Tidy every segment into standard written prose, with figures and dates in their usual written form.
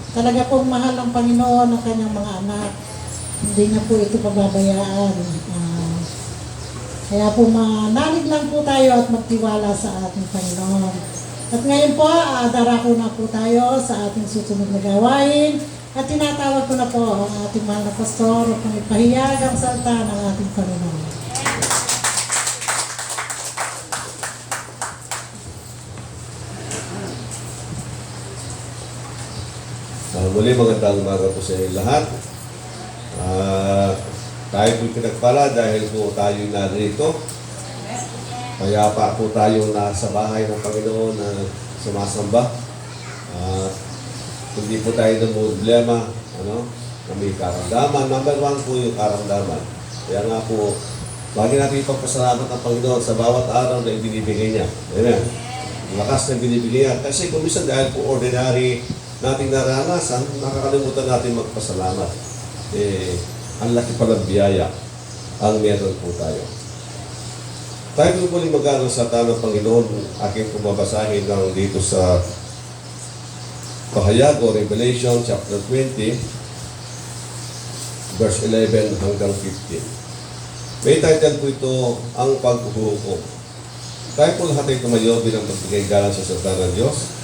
Talaga pong mahal ng Panginoon ang kanyang mga anak. Hindi niya po ito pababayaan. Kaya po manalig lang po tayo at magtiwala sa ating Panginoon. At ngayon po, darako na po tayo sa ating susunod na gawain. At tinatawag ko na po ang ating mahal na pastor upang ipahayag ang salita ng ating Panginoon. Muli magandang umaga po sa inyo lahat. Tayo po'y pinagpala dahil po tayo narito. Payapa po tayo nasa bahay ng Panginoon na sumasamba. Hindi po tayo ng problema, na may karamdaman. Number 1 po yung karamdaman. Kaya nga po, lagi natin ipagpasalamat ng Panginoon sa bawat araw na ibinibigay niya. Amen. Lakas na binibigay niya. Kasi kung minsan dahil po ordinary nating naranasan, nakakalimutan natin magpasalamat. Ang laki palang biyaya ang meron po tayo. Tayo po muling mag-aaral sa tanong Panginoon, aking pumabasahin lang dito sa Pahayag o Revelation chapter 20, verse 11 hanggang 15. May title po ito, Ang Paghuhukom. Tayo po lahat ay tumayo bilang magbigay galang sa salita ng Diyos.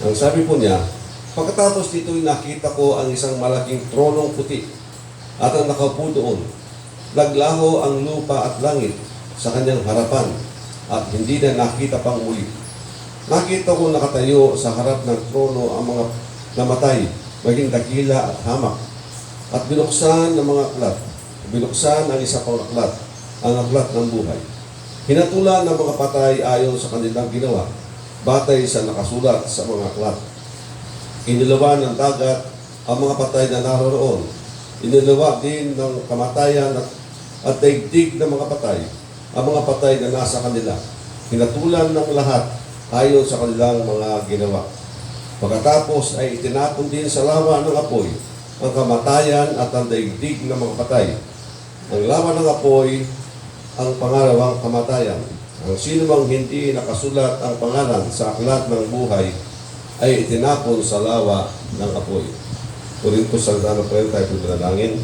Ang sabi po niya, pagkatapos dito'y nakita ko ang isang malaking tronong puti at ang nakaupo doon. Naglaho ang lupa at langit sa kanyang harapan at hindi na nakita pang muli. Nakita ko nakatayo sa harap ng trono ang mga namatay, maging dakila at hamak. At binuksan ng mga aklat. Binuksan ang isa pang aklat, ang aklat ng buhay. Hinatulan ng mga patay ayon sa kanilang ginawa, batay sa nakasulat sa mga aklat. Inilawan ng dagat ang mga patay na naroroon. Inilawa din ng kamatayan at daigdig ng mga patay, ang mga patay na nasa kanila. Hinatulan ng lahat ayon sa kanilang mga ginawa. Pagkatapos ay itinapon din sa lawa ng apoy ang kamatayan at ang daigdig ng mga patay. Ang lawa ng apoy ang pangalawang kamatayan. Ang sinumang hindi nakasulat ang pangalan sa aklat ng buhay ay itinapon sa lawa ng apoy. Turin po sa salita ng Panginoon, tayo po manalangin.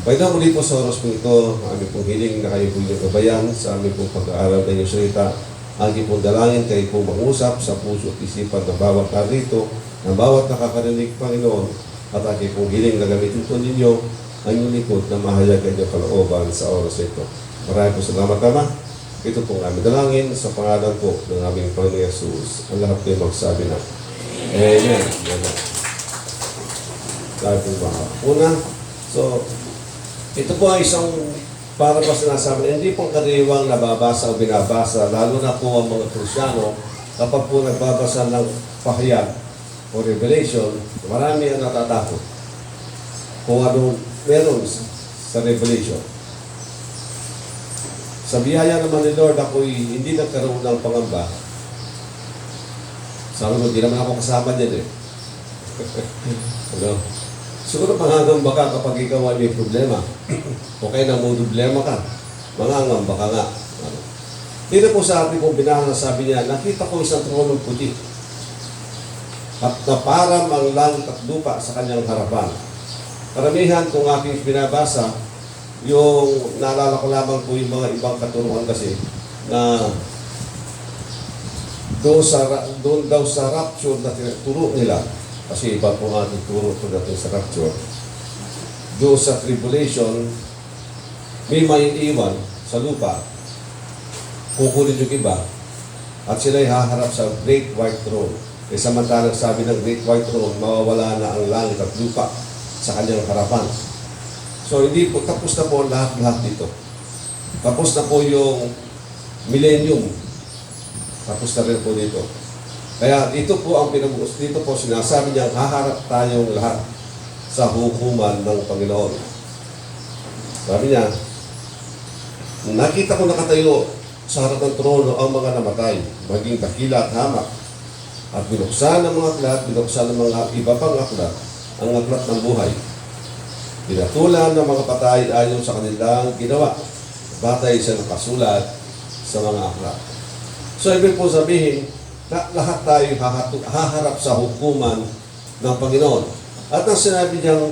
Pagdaang muli po sa oras po ito, aming pong hiling na kayo po inyong gabayan sa aming pong pag-aaral ng inyong salita. Aming pong dalangin kayo po mag-usap sa puso at isipan ng bawat narito, ng bawat nakakarinig, Panginoon, at aking pong hiling na gamitin po ninyo ang inyong likod na mahayag ang inyong kalooban sa oras ito. Maraming po salamat, Ama. Ito pong aming dalangin sa pangalan po ng aming Panginoon Jesus. Ang lahat kayo magsabi na Amen. Amen. Dahil po ba? Una, so, ito po ay isang para pa sinasabi, hindi pong kariwang nababasa o binabasa, lalo na po ang mga Kristyano, kapag po nagbabasa ng pahayag o revelation, marami ang natatakot kung anong meron sa revelation. Sa biyaya naman ni Lord, ako'y hindi nagkaroon ng pangamba. Sabi mo, di naman ako kasama dyan eh. Siguro pangangamba ka kapag ikaw ay may problema. Okay na mo problema ka. Mangangamba ka nga. Dito po sa ating pong binahang sabi niya, nakita ko isang tronong puti. At naparam ang langit at lupa sa kanyang harapan. Karamihan kung aking binabasa, yung naalala ko lamang po yung mga ibang katuruan kasi na doon daw sa rapture na tinuturo nila, kasi iba po nga tuturo ito natin sa rapture, doon sa tribulation may maiiwan sa lupa, kukunin yung iba at sila'y haharap sa Great White Throne. Samantalang sabi ng Great White Throne, mawawala na ang langit at lupa sa kanyang harapan. So, hindi po, tapos na po lahat dito. Tapos na po yung millennium. Tapos na rin po dito. Kaya ito po ang pinabukas. Dito po sinasabi niya, haharap tayong lahat sa hukuman ng Panginoon. Sabi niya, nakita ko nakatayo sa harap ng trono ang mga namatay, maging dakila at hamak. At binuksan ng mga aklat, binuksan ng mga iba pang aklat, ang aklat ng buhay. Pinatulan ng mga patay ayon sa kanilang ginawa, batay sa nakasulat sa mga aklat. So, ibig po sabihin, na lahat tayo haharap sa hukuman ng Panginoon. At ang sinabi niyang,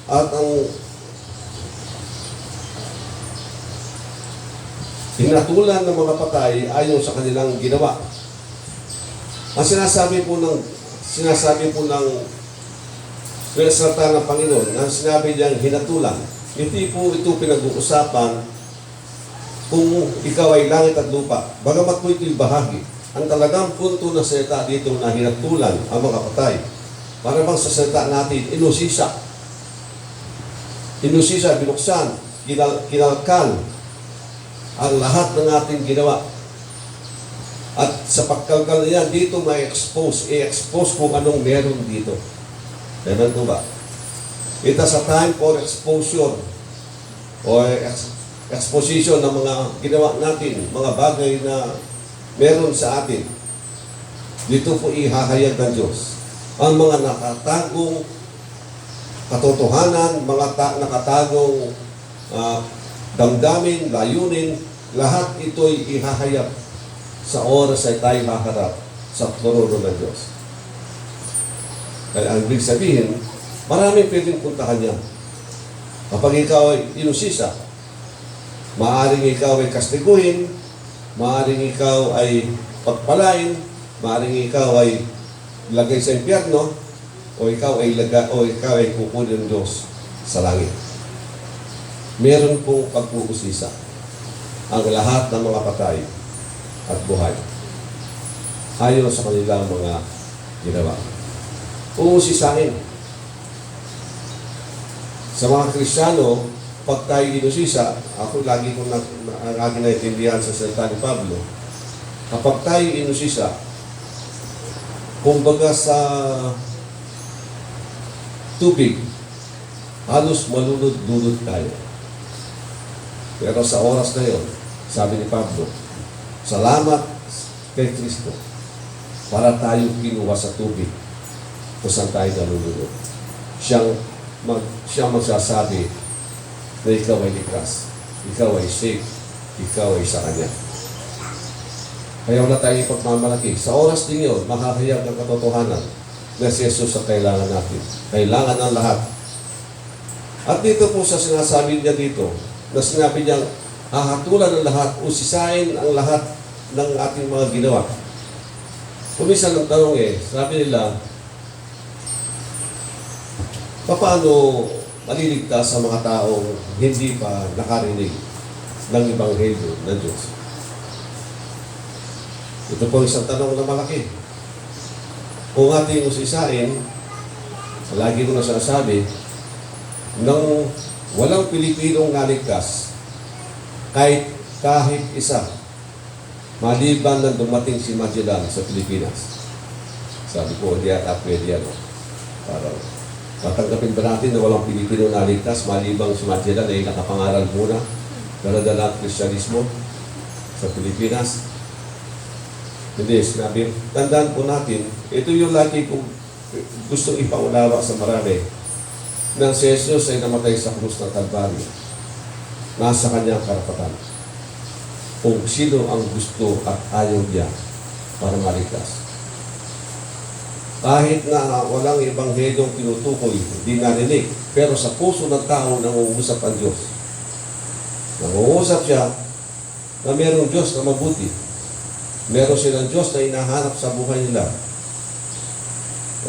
at ang hinatulan ng mga patay ayon sa kanilang ginawa. Ang sinasabi po ng salita ng Panginoon, ang sinabi niyang hinatulan, hindi po ito pinag-uusapan kung ikaw ay langit at lupa. Bagamat po ito'y bahagi, ang talagang punto ng salita dito na hinatulan ang mga patay. Para bang sa salita natin, inusisa, binuksan, kinalkal ang lahat ng ating ginawa. At sa pagkalkal niya, dito may i-expose kung anong meron dito. Amen po ba? It is a time for exposure o exposition ng mga ginawa natin, mga bagay na meron sa atin. Dito po ihahayag ng Diyos ang mga nakatagong katotohanan, mga nakatagong damdamin, layunin, lahat ito'y ihahayag sa oras ay tayo haharap sa trono ng Diyos. Kaya ang ibig sabihin, maraming pwedeng puntahan yan. Kapag ikaw ay inusisa, maaaring ikaw ay kastiguhin, maaaring ikaw ay pagpalain, maaaring ikaw ay lagay sa impyerno, o ikaw ay kukunin ng Diyos sa langit. Meron pong pag-uusisa ang lahat ng mga patay at buhay ayon sa kanilang mga ginawa. Uusisain. Sa mga Kristiyano, pag tayo inusisa, ako lagi ko ang aking naintindihan sa salita ni Pablo, kapag tayo inusisa, kumbaga sa tubig, halos malunod-lunod tayo. Pero sa oras na yun, sabi ni Pablo, salamat kay Kristo para tayo kinuha sa tubig kung saan tayo nalulunod. Siyang magsasabi na ikaw ay ligtas, ikaw ay safe, ikaw ay sa Kanya. Kaya wala tayong pagmamalaki. Sa oras din yun, makakayag ng katotohanan na si Jesus ang kailangan natin. Kailangan ng lahat. At dito po sa sinasabi niya dito, na sinabi niyang hahatulan ng lahat, usisain ang lahat ng ating mga ginawa. Kumisan ng tanong sabi nila, paano maliligtas sa mga taong hindi pa nakarinig ng Ebanghelyo ng Diyos? Ito po isang tanong na malaki. Kung ating usisain, lagi ko na sinasabi, nang walang Pilipinong naligtas, kahit isa, maliban na dumating si Magellan sa Pilipinas. Sabi ko, di at pwede yan. Parang, tatanggapin ba natin na walang Pilipino naligtas, malibang si Magellan ay nakapangaral muna, daladala ang Kristyanismo sa Pilipinas? Hindi, sinabi, tandaan po natin, ito yung lagi kong gustong ipaunawa sa marami, nang si Jesus ay namatay sa krus ng Kalbaryo, nasa kanyang karapatan. Kung sino ang gusto at ayaw niya para maligtas. Kahit na walang ebanghelyong tinutukoy, hindi narinig, pero sa puso ng tao nangungusap ang Diyos. Nangungusap siya na mayroong Diyos na mabuti. Meron silang Diyos na hinahanap sa buhay nila.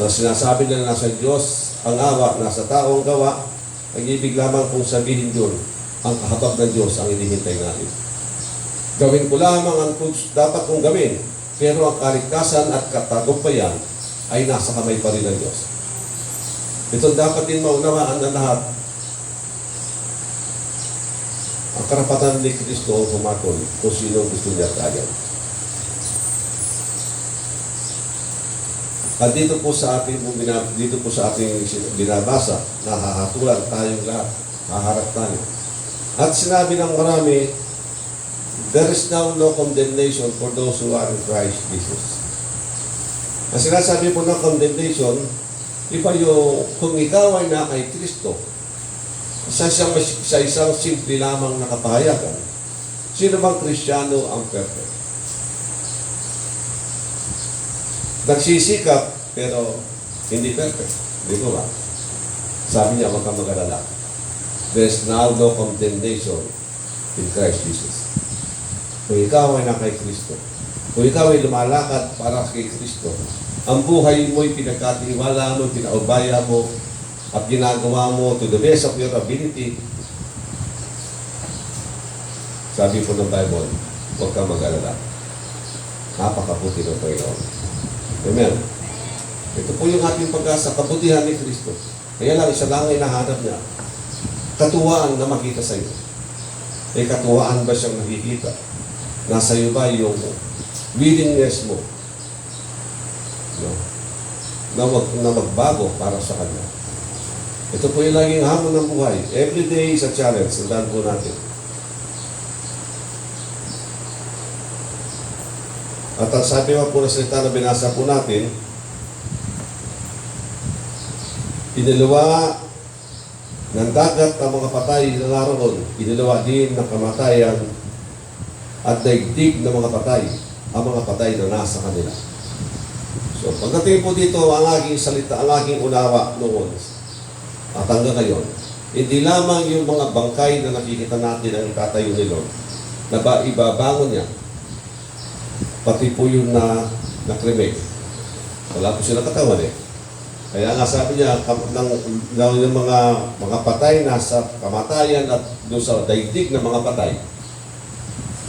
Sinasabi nila nasa Diyos ang awa, nasa tao ang gawa, ang ibig lamang kung sabihin doon, ang kahabag ng Diyos ang inihintay natin. Gawin ko lamang ang dapat kong gawin, pero ang kaligtasan at katagumpayan ay nasa kamay pa rin ng Diyos. Ito dapat din maunawaan ng lahat. Ang karapatan ni Kristo ang humakon kung sino gusto niya tayo. At dito po sa ating binabasa, nahahatulan tayong lahat, haharap tayo. At sinabi ng marami, there is now no condemnation for those who are in Christ Jesus. Ang sinasabi po ng condemnation, iba yung kung ikaw ay na kay Kristo, sa isang simple lamang na kapahayagan, sino bang Kristiyano ang perfect? Nagsisikap, pero hindi perfect. Di ko ba? Sabi niya, huwag kang mag-alala. There's now no condemnation in Christ Jesus. Kung ikaw ay nasa kay Kristo, kung ikaw ay lumalakad para kay Kristo, ang buhay mo'y pinagkatiwala mo, pinaubaya mo, at ginagawa mo to the best of your ability, sabi po ng Bible, huwag kang mag-alala. Napakabuti ng Panginoon. Amen. Ito po yung ating pag-asa, kabutihan ni Kristo. Kaya lang, isa lang ay nahanap niya. Katuwaan na makita sa iyo. Eh, katuwaan ba siyang nakikita? Nasa iyo ba yung willingness mo na magbago para sa Kanya? Ito po yung laging hamon ng buhay. Every day is a challenge. Tandaan po natin. At ang sabi nga po na salita na binasa po natin, iniluwa ng dagat ang mga patay na naroon, iniluwa din ng kamatayan at daigdig ng mga patay, ang mga patay na nasa kanila. So, pagdating po dito, ang aking salita, ang aking unawa noon, at hanggang ngayon, hindi lamang yung mga bangkay na nakikita natin ang itatayo ni Lord, na ibabangon niya, pati po yung na-cremate. Wala po silang katawan eh. Kaya nga sabi niya, yung mga patay nasa kamatayan at doon sa daigdig ng mga patay,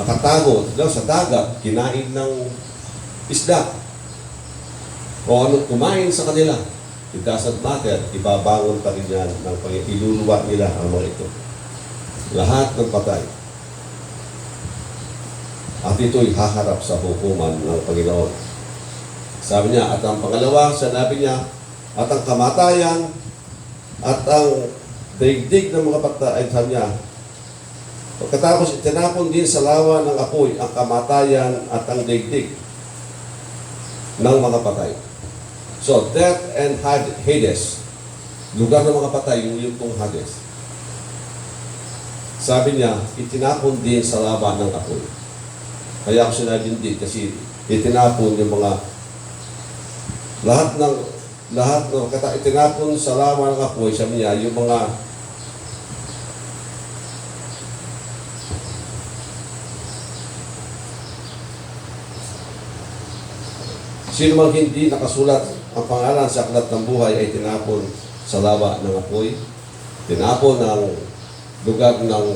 nakatago daw sa dagat, kinain ng isda. O ano, kumain sa kanila. It doesn't matter, ibabangon pa rin yan ng iluluwa nila ang mga ito. Lahat ng patay. At ito'y haharap sa hukuman ng Panginoon. Sabi niya, at ang pangalawa, sinabi niya, at ang kamatayan at ang daigdig ng mga patay, sabi niya, pagkatapos itinapon din sa lawa ng apoy ang kamatayan at ang daigdig ng mga patay. So, death and Hades, lugar ng mga patay, yung yugtong Hades. Sabi niya, itinapon din sa lawa ng apoy. Kaya ako sinabi din kasi itinapon yung mga lahat ng itinapon sa lawa ng apoy, sabi niya, yung mga sino mang hindi nakasulat ang pangalan sa aklat ng buhay ay tinapon sa lawa ng apoy, tinapon ng lugar ng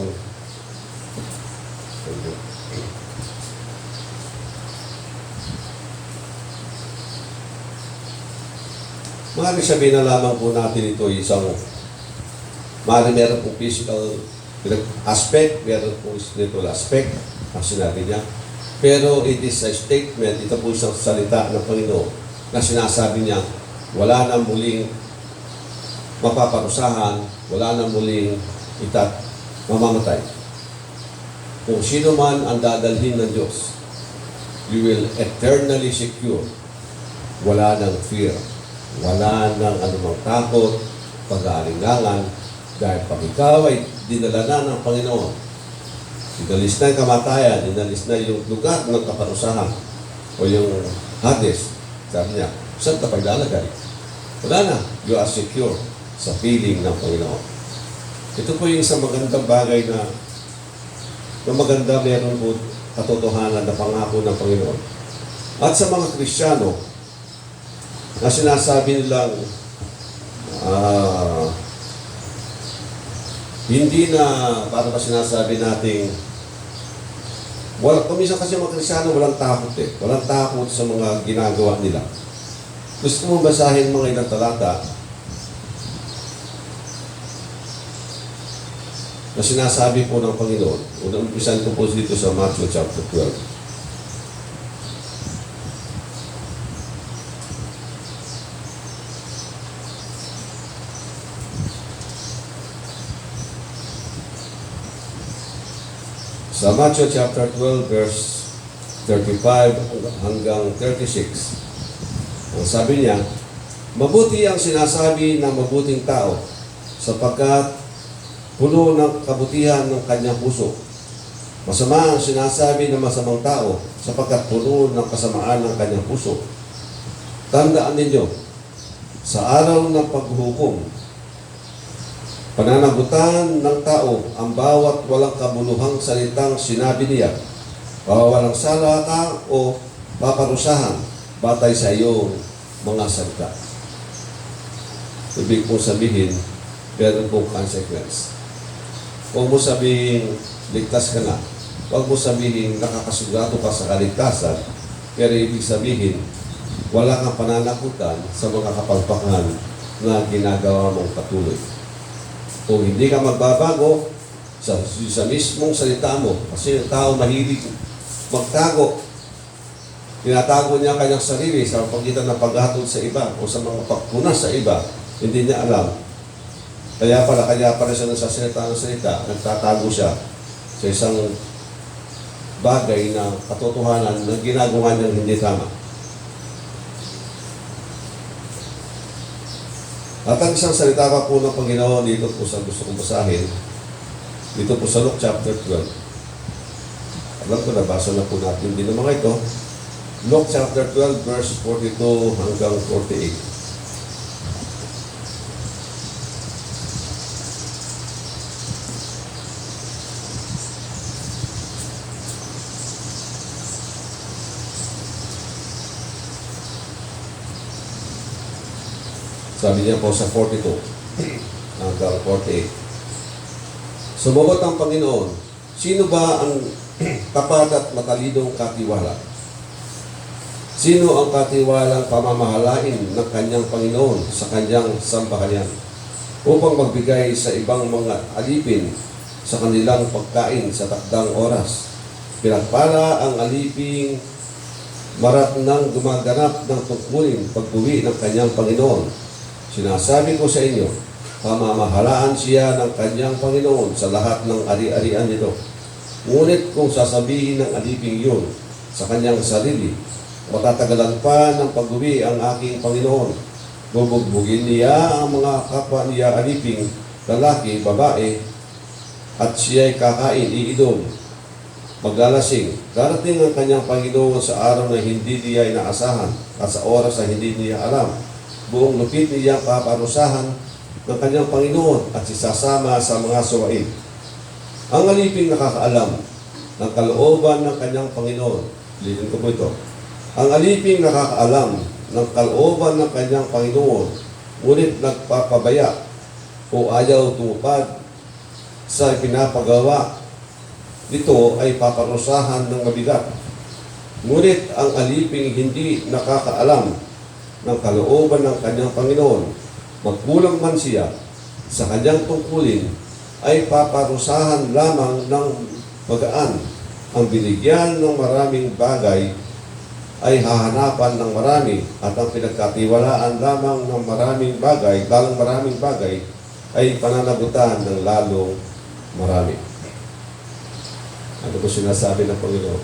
maaaring sabihin na lamang po natin ito isang maaaring meron pong physical aspect, meron pong spiritual aspect ang sinabi niya. Pero it is a statement, ito po isang salita ng Panginoon na sinasabi niya, wala nang muling mapaparusahan, wala nang muling mamamatay. Kung sino man ang dadalhin ng Diyos, you will eternally secure. Wala nang fear, wala nang anumang takot, pag-aalingangan, dahil pag ikaw ay dinala na ng Panginoon, dinalis na yung kamatayan, dinalis na yung lugar ng kaparusahan o yung Hades. Sabi niya, saan ka paglalagay? Wala na. You are secure sa piling ng Panginoon. Ito po yung isang magandang bagay na maganda meron po katotohanan na pangako ng Panginoon. At sa mga Kristiyano na sinasabi nilang hindi na, para ba sinasabi nating kuminsan kasi mga Kristiyano walang takot eh. Walang takot sa mga ginagawa nila. Gusto mo basahin mga ilang talata na sinasabi po ng Panginoon. Unang umpisan ko po dito sa Matthew chapter 12. Sa Matthew chapter 12 verse 35 hanggang 36, ang sabi niya, mabuti ang sinasabi ng mabuting tao sapagkat puno ng kabutihan ng kanyang puso. Masama ang sinasabi ng masamang tao sapagkat puno ng kasamaan ng kanyang puso. Tandaan ninyo, sa araw ng paghuhukom, pananagutan ng tao ang bawat walang kabuluhang salitang sinabi niya. Pawawalang sala ka o paparusahan batay sa iyong mga salita. Ibig kong sabihin, meron pong consequence. Huwag mo sabihin, ligtas ka na. Huwag mo sabihin, nakakasugado ka sa kaligtasan. Pero ibig sabihin, wala kang pananagutan sa mga kapalpakan na ginagawa mong patuloy. Kung hindi ka magbabago sa mismong salita mo, kasi ang tao mahilig magtago. Tinatago niya kanyang sarili sa pagitan ng paghatol sa iba o sa mga pagpunas sa iba. Hindi niya alam. Kaya pala siya nagsasalita ng salita, nagtatago siya sa isang bagay na katotohanan na ginagawa niyang hindi tama. At ang isang salita pa po ng Panginoon dito po sa gusto kong basahin, dito po sa Luke chapter 12. Alam ko, nabasa na po natin din ang mga ito. Luke chapter 12, verse 42 hanggang 48. Sabi niya po sa 42 hanggang 48. Sumagot ang Panginoon, sino ba ang tapat at matalinong katiwala? Sino ang katiwalang pamamahalain ng kanyang Panginoon sa kanyang sambahayan upang magbigay sa ibang mga alipin sa kanilang pagkain sa takdang oras? Pinagpala ang aliping marat nang gumaganap ng tungkulin pag-uwi ng kanyang Panginoon. Sinasabi ko sa inyo, pamamahalaan siya ng kanyang Panginoon sa lahat ng ari-arian nito. Ngunit kung sasabihin ng aliping yun sa kanyang sarili, matatagalan pa ng pag-uwi ang aking Panginoon. Bubugbugin niya ang mga kapwa niya aliping, lalaki, babae, at siya'y kakain, iidom, maglalasing. Darating ang kanyang Panginoon sa araw na hindi niya inaasahan at sa oras na hindi niya alam. Buong lupit niya paparusahan ng kanyang Panginoon at sisasama sa mga suwain. Ang aliping nakakaalam ng kalooban ng kanyang Panginoon. Lilin ko po ito. Ang aliping nakakaalam ng kalooban ng kanyang Panginoon, ngunit nagpapabaya o ayaw tumupad sa pinapagawa, dito ay paparusahan ng mabigat. Ngunit ang aliping hindi nakakaalam ng kalooban ng kanyang Panginoon, magkulang man siya sa kanyang tungkulin, ay paparusahan lamang ng magaan. Ang binigyan ng maraming bagay ay hahanapan ng marami, at ang pinagkatiwalaan lamang ng maraming bagay ay pananagutan ng lalong marami. Ano po sinasabi ng Panginoon?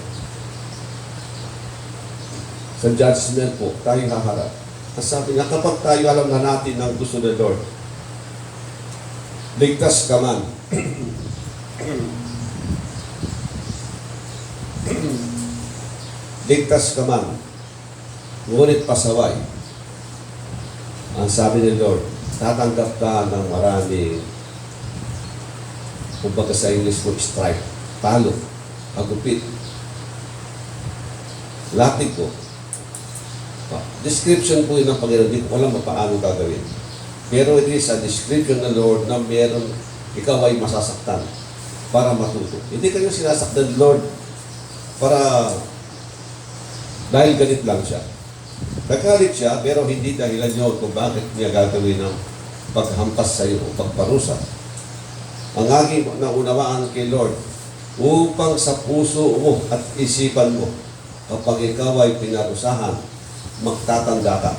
Sa judgment po, tayo haharap. Ang sabi niya, kapag tayo alam na natin ang gusto ng Lord, ligtas ka man. Ligtas ka man. Ngunit pasaway. Ang sabi ni Lord, tatanggap ka ng maraming, kumbaga sa English po, strike, talo, agupit, latig po. Description po yun ng Panginoon. Hindi ko alam paano gagawin. Pero it is a description ng Lord na meron, ikaw ay masasaktan para matuto. Hindi kayo sinasaktan, Lord, para dahil ganit lang siya. Nagkalit siya, pero hindi dahilan yun kung bakit niya gagawin ng paghampas sa iyo o pagparusa. Ang aking naunawaan kay Lord, upang sa puso mo at isipan mo, kapag ikaw ay pinarusahan, magtatanda ka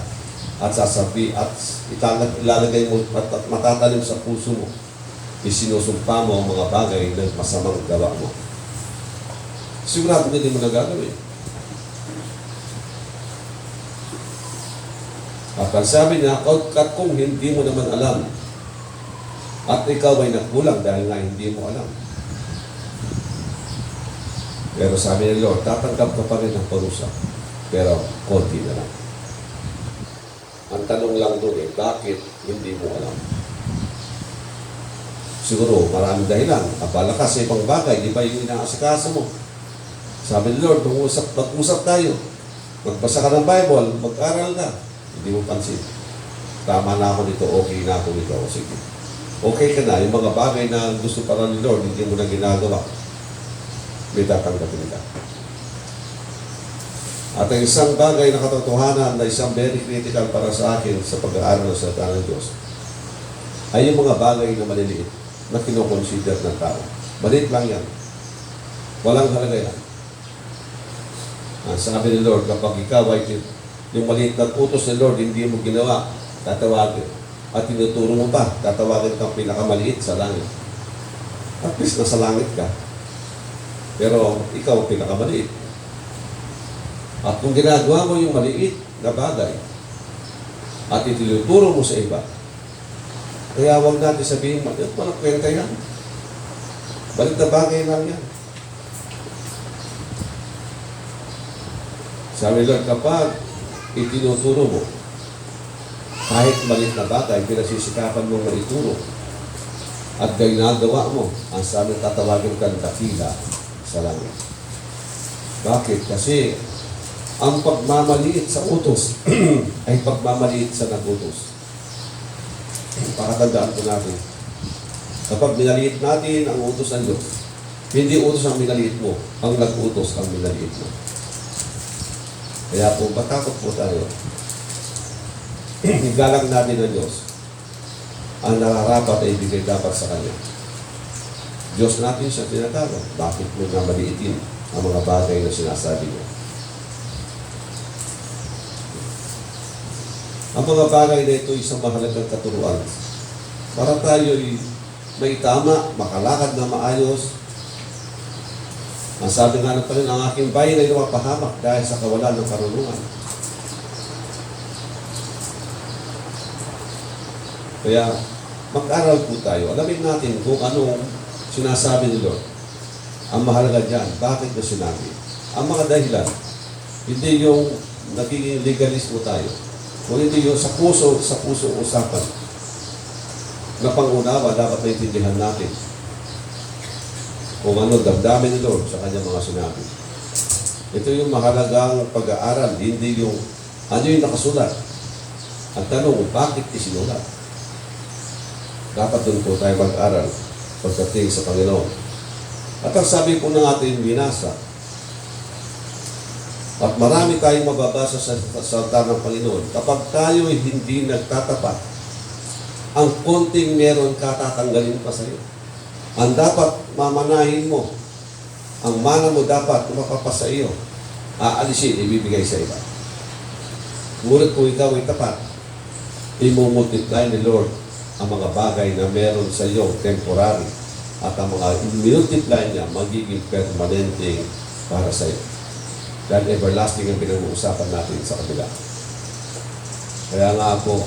at sasabi at ilalagay mo at matatanim sa puso mo, isinusumpa mo ang mga bagay na masamang gawa mo. Sigurado hindi mo na gagawin. At ang sabi niya, kung hindi mo naman alam At ikaw ay nagkulang dahil nga hindi mo alam. Pero sabi ni Lord, tatanggap ka pa rin ng parusa. Pero konti na lang. Ang tanong lang doon bakit hindi mo alam? Siguro maraming dahilan. Abala ka sa ibang bagay, di ba yung inaasikaso mo? Sabi ni Lord, mag-usap tayo. Magbasa ka ng Bible, mag-aral ka. Hindi mo pansin. Tama na ako dito, okay na ako dito. O sige. Okay ka na, yung mga bagay na gusto para ni Lord, hindi mo na ginagawa. May tatanggapin ka. At ang isang bagay na katotohanan na isang very critical para sa akin sa pag-aaral ng salita ng Diyos ay yung mga bagay na maliliit na kinoconsider ng tao. Maliit lang yan. Walang halaga yan. Sabi ni Lord, kapag ikaw ay yung maliit na utos ni Lord, hindi mo ginawa, tatawagin. At tinuturo mo pa, tatawagin kang pinakamaliit sa langit. At least nasa langit ka. Pero ikaw pinakamaliit. At kung ginagawa mo yung maliit na bagay at itinuturo mo sa iba, kaya huwag natin sabihin, walang kwenta yan. Balik na bagay lang yan. Sabi Lord, kapag itinuturo mo, kahit maliit na bagay, pinasisikapan mong maituro at ginagawa mo, ang sabi tatawagin kang dakila sa langit. Bakit? Kasi ang pagmamaliit sa utos ay pagmamaliit sa nagutos. Pakatandaan ko natin. Kapag minaliit natin ang utos ng Diyos, hindi utos ang minaliit mo, ang nag-utos ang minaliit mo. Kaya po, matakot po tayo. Igalang natin ang Diyos. Ang nararapat ay ibigay dapat sa Kanya. Diyos natin siya tinatawag. Bakit mo na maliitin ang mga bagay na sinasabi niya? Ang mga bagay na ito isang mahalagang katuruan. Para tayo may tama, makalakad na maayos. Ang sabi nga ng Panginoon, ang aking bayan ay napapahamak dahil sa kawalan ng karunungan. Kaya mag-aral po tayo. Alamin natin kung anong sinasabi ni Lord. Ang mahalaga dyan, bakit na sinabi? Ang mga dahilan, hindi yung nagiging legalismo tayo. Kung hindi yung sa puso usapan na pangunawa, dapat naintindihan natin kung ano damdamin ni Lord sa kanyang mga sinabi. Ito yung mahalagang pag-aaral, hindi yung ano yung nakasulat. Ang tanong, bakit isinulat? Dapat doon po tayo mag-aral pagdating sa Panginoon. At ang sabi po ng ating binasa, at marami tayong mababasa sa salita ng Panginoon. Kapag tayo hindi nagtatapat, ang konting meron ka tatanggalin pa sa iyo. Ang dapat mamanahin mo, ang mana mo dapat mapapasa iyo, aalisin, ibibigay sa iba. Ngunit kung ikaw ay tapat, imumultiply ni Lord ang mga bagay na meron sa iyo temporary at ang mga multiply niya magiging permanente para sa iyo. Dahil everlasting ang pinag-uusapan natin sa kabila. Kaya nga po,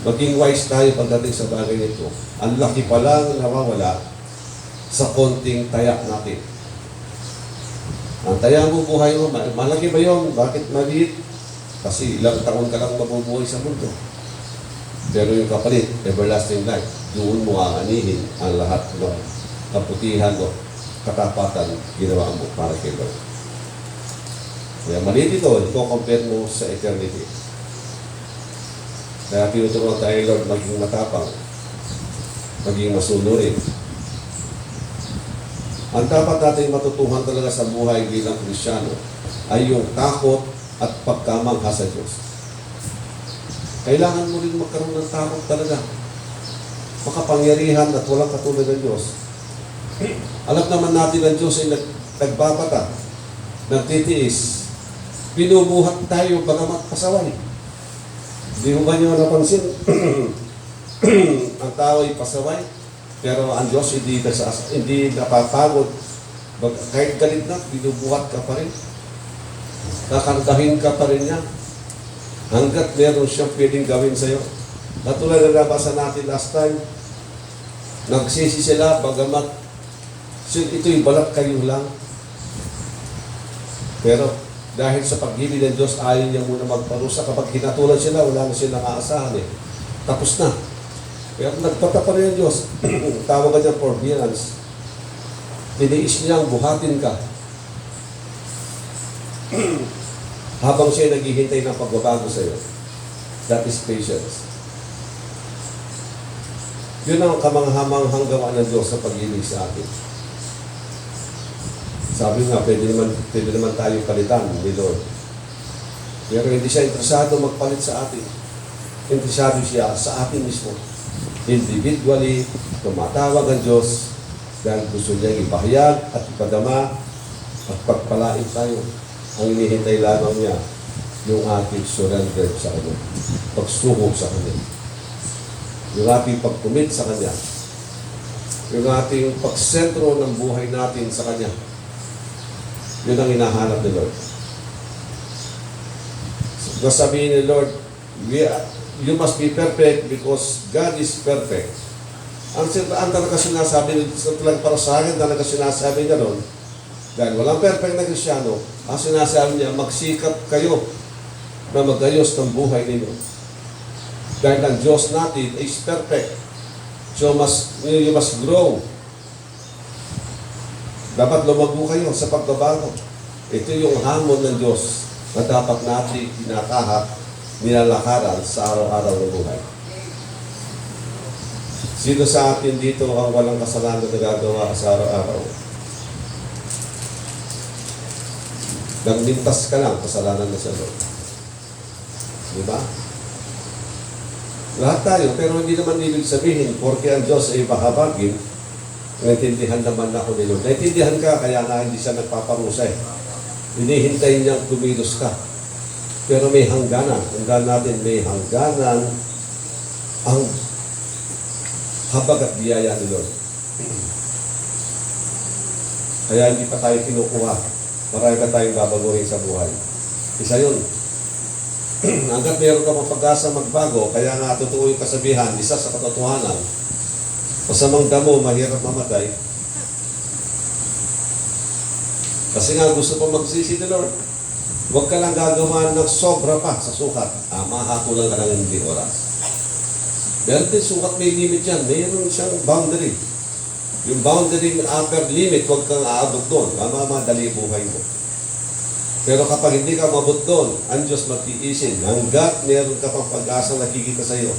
maging wise tayo pagdating sa bagay nito. Ang laki pa lang nawawala sa konting tayak natin. Ang taya mo buhay mo, malaki ba yun? Bakit maliit? Kasi ilang taon ka lang mabubuhay sa mundo. Pero yung kapalit, everlasting life, doon mo aanihin ang lahat ng kaputihan o katapatan ginawa mo para kay Lord. Kaya maliit ito compare mo sa eternity. Kaya tinuturuan tayo, Lord, maging matapang, maging masunurin. Ang dapat natin matutuhan talaga sa buhay bilang Kristyano ay yung takot at pagkamangha sa Diyos. Kailangan mo rin magkaroon ng takot talaga. Makapangyarihan at walang katulad ng Diyos. Alam naman natin ang Diyos ay nagbabata, nagtitiis, binubuhat tayo bagamat pasaway. Hindi mo ba niyo napansin? Ang tao ay pasaway, pero ang Diyos hindi napapagod. Kahit galit na, binubuhat ka pa rin. Kakantahin ka pa rin niya. Hanggat meron siyang pwedeng gawin sa'yo. Katulad na nabasa natin last time, Nagsisi sila, bagamat ito'y balat kayo lang. Pero dahil sa pag-ibig ng Diyos, ayaw niya muna magparusa. Kapag hinatulan sila, wala na silang aasahan eh. Tapos na. Pero nagpatapa rin ang Diyos. Tawag niya forbearance. Tiniis niyang buhatin ka. Habang siya naghihintay ng pagbabago sa iyo. That is patience. Yun ang kamanghamanghang gawa ng Diyos sa pag-ibig sa atin. Sabi nga, pwede naman tayo palitan ni Lord. Pero hindi siya interesado magpalit sa atin. Interesado siya sa atin mismo. Individually, tumatawag ang Diyos dahil gusto niya ipahayag at ipadama at pagpalain tayo. Ang inihintay lamang niya yung ating surrender sa Kanya. Pagsuko sa Kanya. Yung ating pag-commit sa Kanya. Yung ating pagsentro ng buhay natin sa Kanya. Yun ang hinahanap ni Lord. So, sabihin ni Lord, you must be perfect because God is perfect. Ang talaga sinasabi, talaga para sa akin, talaga sinasabi niya doon, dahil walang perfect na Kristyano, ang sinasabi niya, magsikap kayo na magayos ng buhay ninyo. Dahil ang Diyos natin is perfect. So you must grow. Dapat lumago kayo sa pagbabago. Ito yung hamon ng Diyos na dapat natin tinatahak, nilalakaran sa araw-araw ng buhay. Sino sa atin dito ang walang kasalanan na gagawa sa araw-araw? Nagmintas ka lang, kasalanan na sa Lord. Di ba? Lahat tayo, pero hindi naman ibig sabihin, porque ang Diyos ay mahabagin, naintindihan naman ako ni Lord. Naintindihan ka, kaya nga hindi siya nagpaparusa eh. Hinihintay niyang kumilos ka. Pero may hangganan. Tandaan natin, may hangganan ang habag at biyaya ni Lord. Kaya hindi pa tayo kinukuha. Marami pa tayong babaguhin sa buhay. Isa yun. Hanggat meron ka mapag-asa magbago, kaya nga totoo yung kasabihan, isa sa katotohanan, masamang damo, mahirap mamatay. Kasi nga gusto pa magsisi ni Lord. Huwag ka lang gagawa ng sobra pa sa sukat. Mahakulang ka ng hindi oras. Meron din sukat, may limit yan. Mayroon siyang boundary. Yung boundary ng upper limit, huwag kang aabot doon. Mamadali buhay mo. Pero kapag hindi ka mabot doon, ang Diyos magtiisin. Hanggat meron ka pang pag-asa nakikita sa iyo.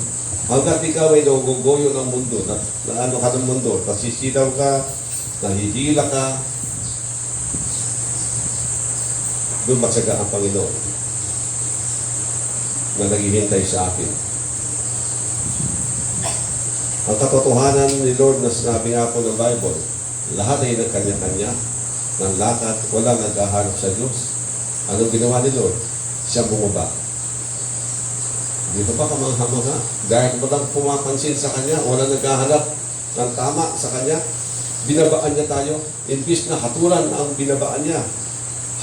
Hanggat ikaw ay nagugoyo ng mundo, na ano ka ng mundo, nasisitaw ka, nahihila ka, doon matsaga ang Panginoon na naghihintay sa akin. Ang katotohanan ni Lord na sinabi nga po ng Bible, lahat ay nagkanya-kanya ng lakad, walang naghahanap sa Diyos. Anong ginawa ni Lord? Siya bumaba. Dito ba kamangha-mangha? Dahil walang pumapansin sa Kanya, walang naghahanap ng tama sa Kanya, binabaan niya tayo. Imbis na hatulan ang binabaan niya,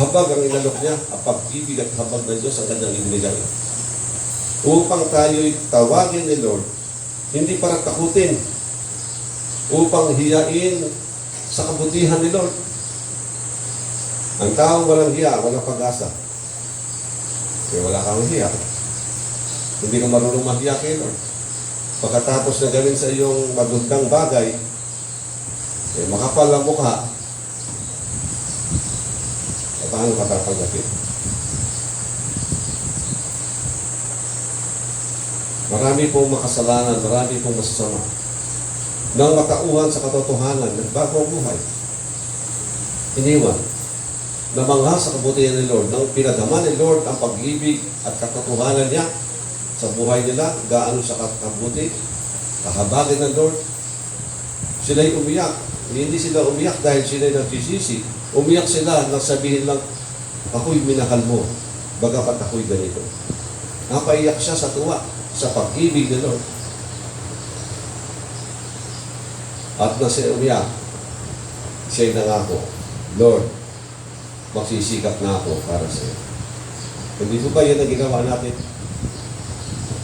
habag ang inalok niya, ang pag-ibig at habag ng Diyos ang Kanyang ibinigay. Upang tayo'y tawagin ni Lord, hindi para takutin, upang hiyain sa kabutihan ni Lord. Ang taong walang hiya, walang pag-asa. Kaya wala kang hiya. Hindi ka marunong mahiya kay Lord. Pagkatapos na gawin sa iyong magandang bagay, makapal ang mukha, paano ka tatanggapin? Marami pong makasalanan, marami pong masasama. Nang matauhan sa katotohanan, nagbago ang buhay. Iniwan. Namangha sa kabutihan ni Lord. Nang pinadama ni Lord ang pag-ibig at katotohanan niya sa buhay nila, gaano sa kabuti, kahabagin ng Lord, sila'y umiyak. Hindi sila umiyak dahil sila'y nagsisisi. Umiyak sila nang sabihin lang, ako'y minahal mo, bagamat ako'y ganito. Napaiyak siya sa tuwa, sa pag-ibig ni Lord. At na siya umiyak, siya'y nangako, Lord, magsisikap na ako para sa iyo. Hindi ko ba yan ang ginawa natin?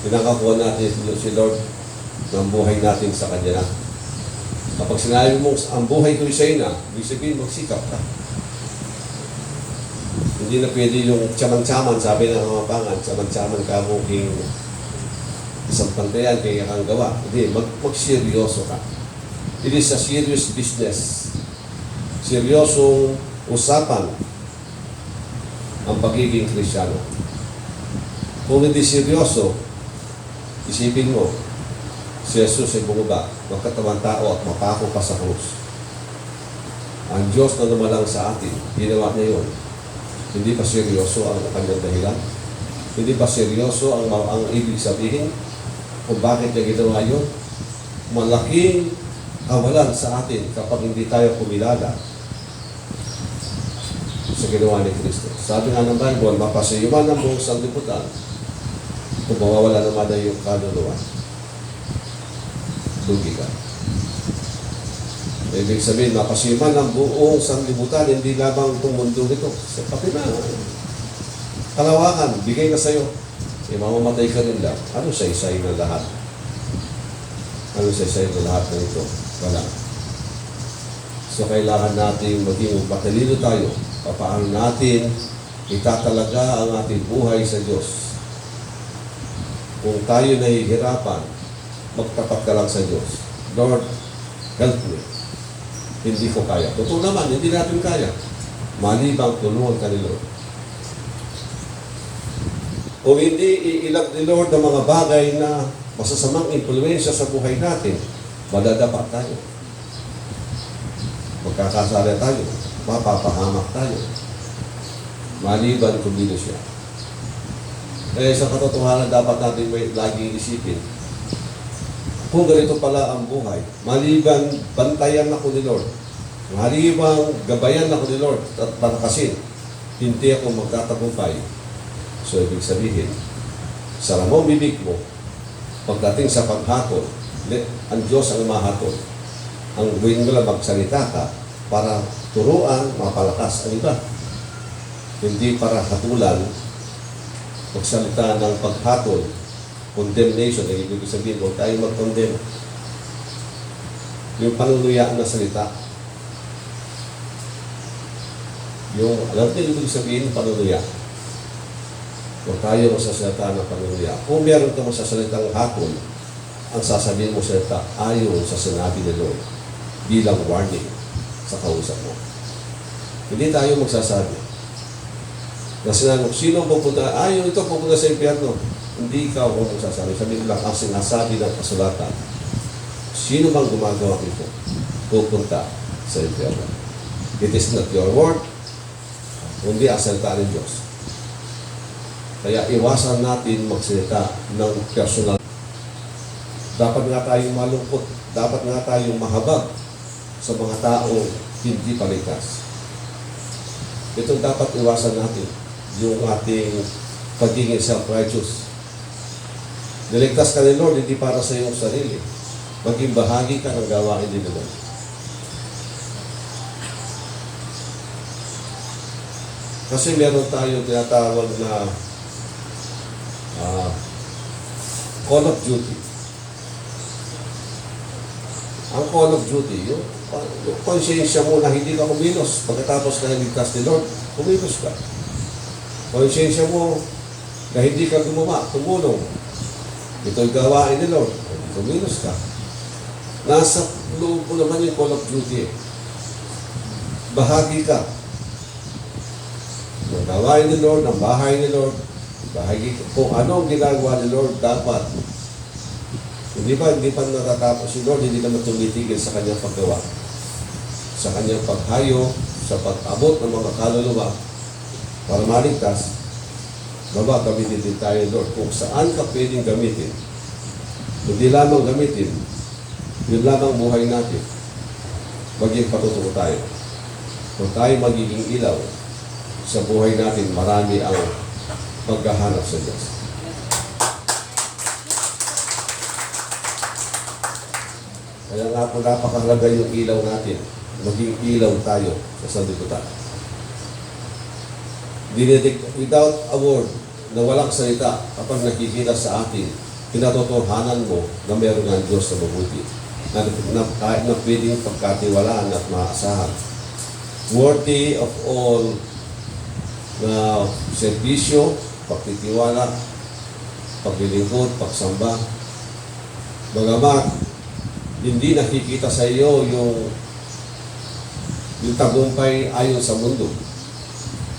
Pinakakuha natin si Lord ng buhay natin sa Kanya na. Kapag sinabi mo, ang buhay ko'y sa'yo na, ibig sabihin, magsikap ka. Hindi na pwede yung tsaman-tsaman, sabi ng mga pangan, tsaman-tsaman ka mo king isang pantayan, kaya kang gawa. Hindi, magseryoso ka. It is a serious business. Seryosong usapan ang pagiging Kristyano. Kung hindi seryoso, isipin mo, si Jesus ay bumaba, magkatawang tao at mapako pa sa krus. Ang Diyos na lumalang sa atin, ginawa niya yun. Hindi pa seryoso ang kanyang dahilan? Hindi ba seryoso ang ibig sabihin kung bakit niya ginawa yun? Malaking kawalan sa atin kapag hindi tayo kumilala sa ginawa ni Kristo. Sabi nga ng Bible, mapasayuman ang buong sanlibutan kung mawawala naman na yung kaluluwa. Lugi ka. Ibig sabihin, mapasayuman ang buong sanlibutan, hindi lamang itong mundo nito. Pati na, kalawakan, bigay na sa'yo. Mamamatay ka rin lang. Ano say na lahat? Ano say na lahat na ito? Wala. So, kailangan natin maging matalino tayo. Paano natin itatalaga ang ating buhay sa Diyos. Kung tayo nahihirapan, magtapat ka lang sa Diyos. Lord, help me. Hindi ko kaya. Totoo naman, hindi natin kaya. Malibang tulungan ka ni Lord. Kung hindi iilag ni Lord ang mga bagay na masasamang impluensya sa buhay natin, madadapa tayo. Magkakasala tayo. Mapapahamak tayo. Maliban kung dito siya. Eh, sa katotohanan dapat natin may lagi isipin. Kung ganito pala ang buhay, maliban bantayan ako ni Lord, maliban gabayan ako ni Lord at palakasin, hindi ako magtatagumpay. So, ibig sabihin, sara mo bibig mo, pagdating sa paghatol, ang Diyos ang mahatol. Ang gawin mo lang magsalita ka para turuan, mapalakas ang iba. Hindi para hatulan, magsalita ng paghatol, condemnation, ang ibig sabihin, huwag tayo mag-condemn. Yung panunuyaan na salita. Yung, alam niyo, ibig sabihin, panunuya. Huwag tayo masasalita ng panunuya. Kung meron ka masasalitang hatol, ang sasabihin mo salita ayon sa sinabi ni Lord bilang warning sa kausap mo. Hindi tayo magsasabi. Kasi kung sino pupunta, yung ito pupunta sa impyerno, hindi ikaw kung magsasabi. Sabihin lang, ang sinasabi ng kasulatan, sino bang gumagawa ito, pupunta sa impyerno. It is not your word, kundi ang salita ng Diyos. Kaya iwasan natin magsalita ng personal. Dapat nga tayong malungkot, dapat nga tayong mahabag sa mga taong hindi paligtas. Ito dapat iwasan natin, yung ating pagiging self-righteous. Niligtas ka ni Lord, hindi para sa iyong sarili. Maging bahagi ka ng gawain din ni Lord. Kasi meron tayo tinatawag na call of duty. Ang call of duty, yung konsyensya mo na hindi ka kumilos pagkatapos na niligtas ni Lord, kumilos ka. Konsyensya mo na hindi ka gumawa, tumulong. Ito'y gawain ni Lord, kumilos ka. Nasa loob mo naman yung call of duty. Bahagi ka ng gawain ni Lord, ng bahay ni Lord. Bahagi ka. Kung anong ginagawa ni Lord, dapat. Hindi pa natatapos si Lord, hindi naman tumitigil sa kanyang paggawa. Sa kanyang paghayo, sa pag-abot ng mga kaluluwa para maligtas, gamitin din tayo, Lord, kung saan ka pwedeng gamitin. Hindi lamang gamitin, yun lamang buhay natin. Maging patutuko tayo. Kung tayo magiging ilaw sa buhay natin, marami ang paghahanap sa Diyos. Kaya nga po napakahalaga yung ilaw natin. Maging ilaw tayo sa sanlibutan. Without a word, na walang salita, kapag nakikita sa atin, pinatotohanan mo na meron ng Diyos na mabuti. kahit na pwedeng pagkatiwalaan at maasahan. Worthy of all na serbisyo, pagtitiwala, paglilingkod, pagsamba. Bagamat hindi nakikita sa iyo yung tagumpay ayon sa mundo.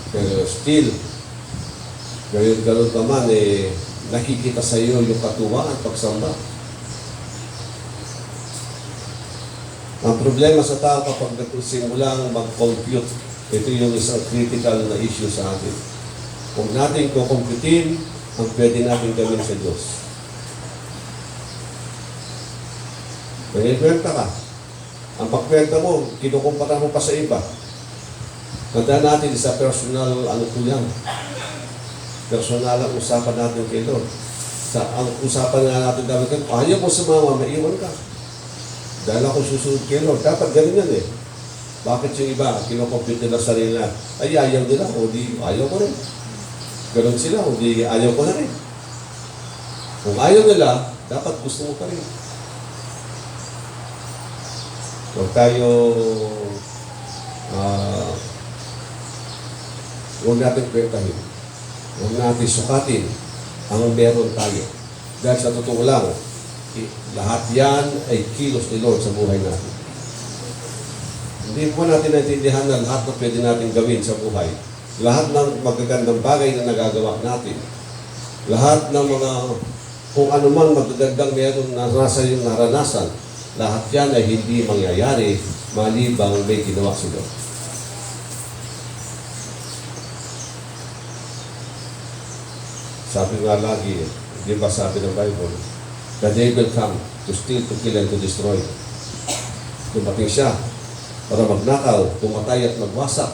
Pero still, ganoon pa man, nakikita sa iyo yung katuwaan, pagsamba. Ang problema sa tao kapag simulang mag-compute, ito yung isang critical na issue sa atin. Kung natin kukumputin ang pwede natin gawin sa Diyos. Nangyakwenta ka. Ang pagkwenta mo, kinukumpara mo pa sa iba. Tandaan natin sa personal, po yan. Personal ang usapan natin kay Lord. Ang usapan nga natin dapat, ayaw mo sumama, maiwan ka. Dahil ako susunod kay Lord. Dapat ganun yan eh. Bakit yung iba, kinukompute nila sa sarili na, ay ayaw nila, o di ayaw ko rin. Ganun sila, o di ayaw ko na rin. Kung ayaw nila, dapat gusto mo pa rin. Huwag tayo, huwag natin kwentahin. Huwag natin sukatin ang meron tayo. Dahil sa totoo lang, lahat yan ay kilos ni Lord sa buhay natin. Hindi po natin naintindihan na lahat na pwede natin gawin sa buhay. Lahat ng magagandang bagay na nagagawa natin. Lahat ng mga, kung ano man magagandang meron na nasa yung naranasan, lahat yan ay hindi mangyayari malibang may ginawa si Lord. Sabi nga lagi, di ba sabi ng Bible, the devil come to steal, to kill, and to destroy. Dumating siya para magnakaw, pumatay at magwasak.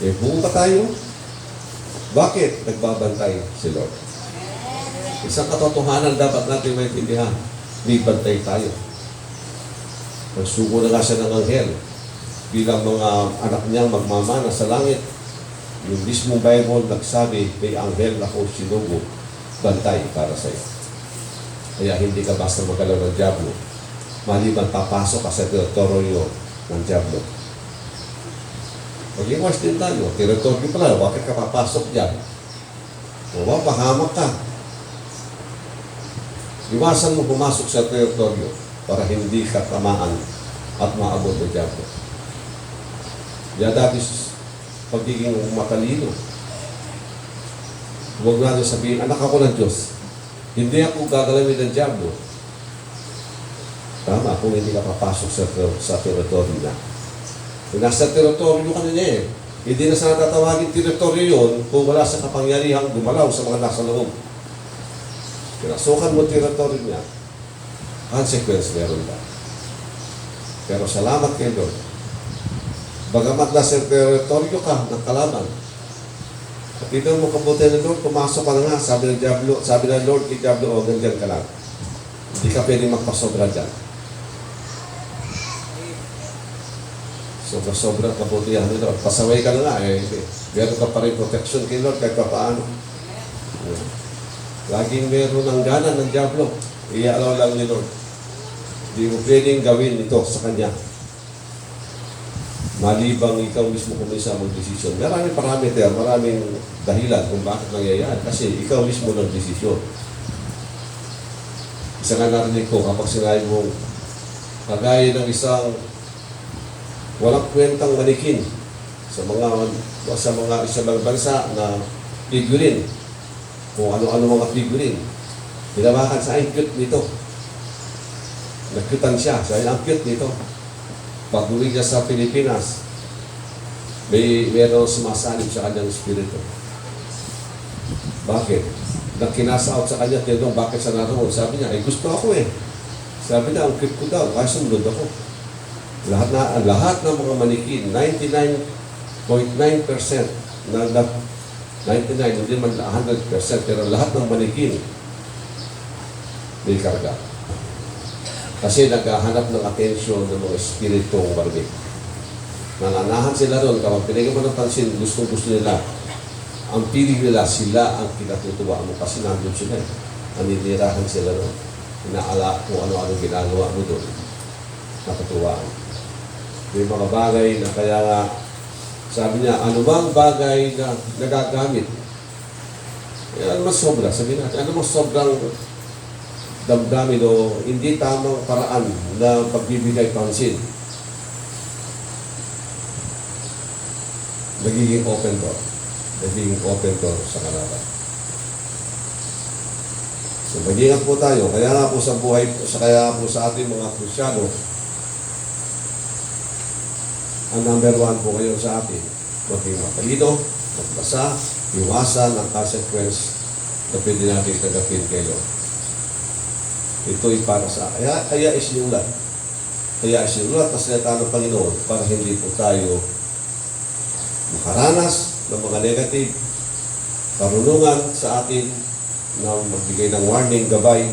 Buong pa tayo. Bakit? Nagbabantay si Lord. Isang katotohanan dapat natin maintindihan. May bantay tayo. Nagsugo na nga siya ng anghel bilang mga anak niyang magmamana sa langit. Yung mismong Bible nagsabi, may anghel ako sinugo, bantay para sa iyo. Kaya hindi ka basta magalaw ng diablo. Maliban papasok ka sa teritoryo ng diablo. Mag-iwas din tayo. Teritoryo pala, bakit ka papasok dyan? O ba, pahamak ka. Iwasan mo pumasok sa teritoryo para hindi ka tamaan at maabot ng diablo. Kaya dati pagiging matalino. Huwag natin sabihin, anak ako ng Diyos. Hindi ako gagalawin ng diablo. Tama, kung hindi ka papasok sa teritoryo na. Kung nasa teritoryo ka na niya hindi na sana tatawagin teritoryo yun kung wala sa kapangyarihang gumalaw sa mga nasa loob. Pinasukan mo teritoryo niya, consequence meron ka. Pero salamat kay Lord. Bagamat nasa teritoryo ka ng kalaban, at ito mo kabuti ng Lord, pumasok ka na nga, sabi ng Lord kay Diablo, ganyan ka lang. Hindi ka pwedeng magpasobra dyan. Sobra-sobra kabutihan ni Lord. Pasaway ka na nga, meron ka pa rin protection kay Lord kahit pa paano. Laging meron ng gana ng Diablo. Iyaalaw lang ni Lord. Hindi mo pwedeng gawin ito sa Kanya. Malibang ikaw mismo kumisa mag-desisyon. Maraming parameter, maraming dahilan kung bakit nangyayari. Kasi ikaw mismo nag-desisyon. Isa nga narinig ko kapag sinabi mong kagaya ng isang walang kwentang manikin sa mga isang bansa na figurine. Kung ano-ano mga figurine. Hinawakan sa ang cute nito. Nagkutan siya. Sa ang cute nito. Pag-uwi niya sa Pilipinas, meron sumasanib sa kanyang espiritu. Bakit? Nang kinasaot sa kanya, tinanong bakit sa naroon. Sabi niya, gusto ako eh. Sabi niya, ang cute ko daw, kaya sumunod ako. Lahat ng mga manikin, 99.9% na 99, hindi man 100%, pero lahat ng manikin may karga. Kasi naghahanap ng atensyon ng mga espiritong barbig. Nananahan sila doon, kapag pinigyan mo ng pansin, gusto nila. Ang piling nila, sila ang kinatutuwa mo kasi nandun sila. Naninirahan sila doon. Inaala kung ano-ano ginagawa mo doon. nakatuwaan. May mga bagay na kaya nga, sabi niya, ano bang bagay na nagagamit? Ano mas sobra? Sabi natin, ano mas sobrang damdamin o hindi tamang paraan na pagbibigay pansin? Nagiging open door. Nagiging open door sa kalaban. So, mag-ingat po tayo. Kaya nga po sa buhay, kaya po sa ating mga Kristyano, ang number one po kayo sa atin, maging matalino, magbasa, iwasan ang consequence na pwede natin tagapin kay Lord. Ito'y para sa, kaya isinulat. Kaya isinulat na salita ng Panginoon para hindi po tayo makaranas ng mga negative karunungan sa atin na magbigay ng warning, gabay,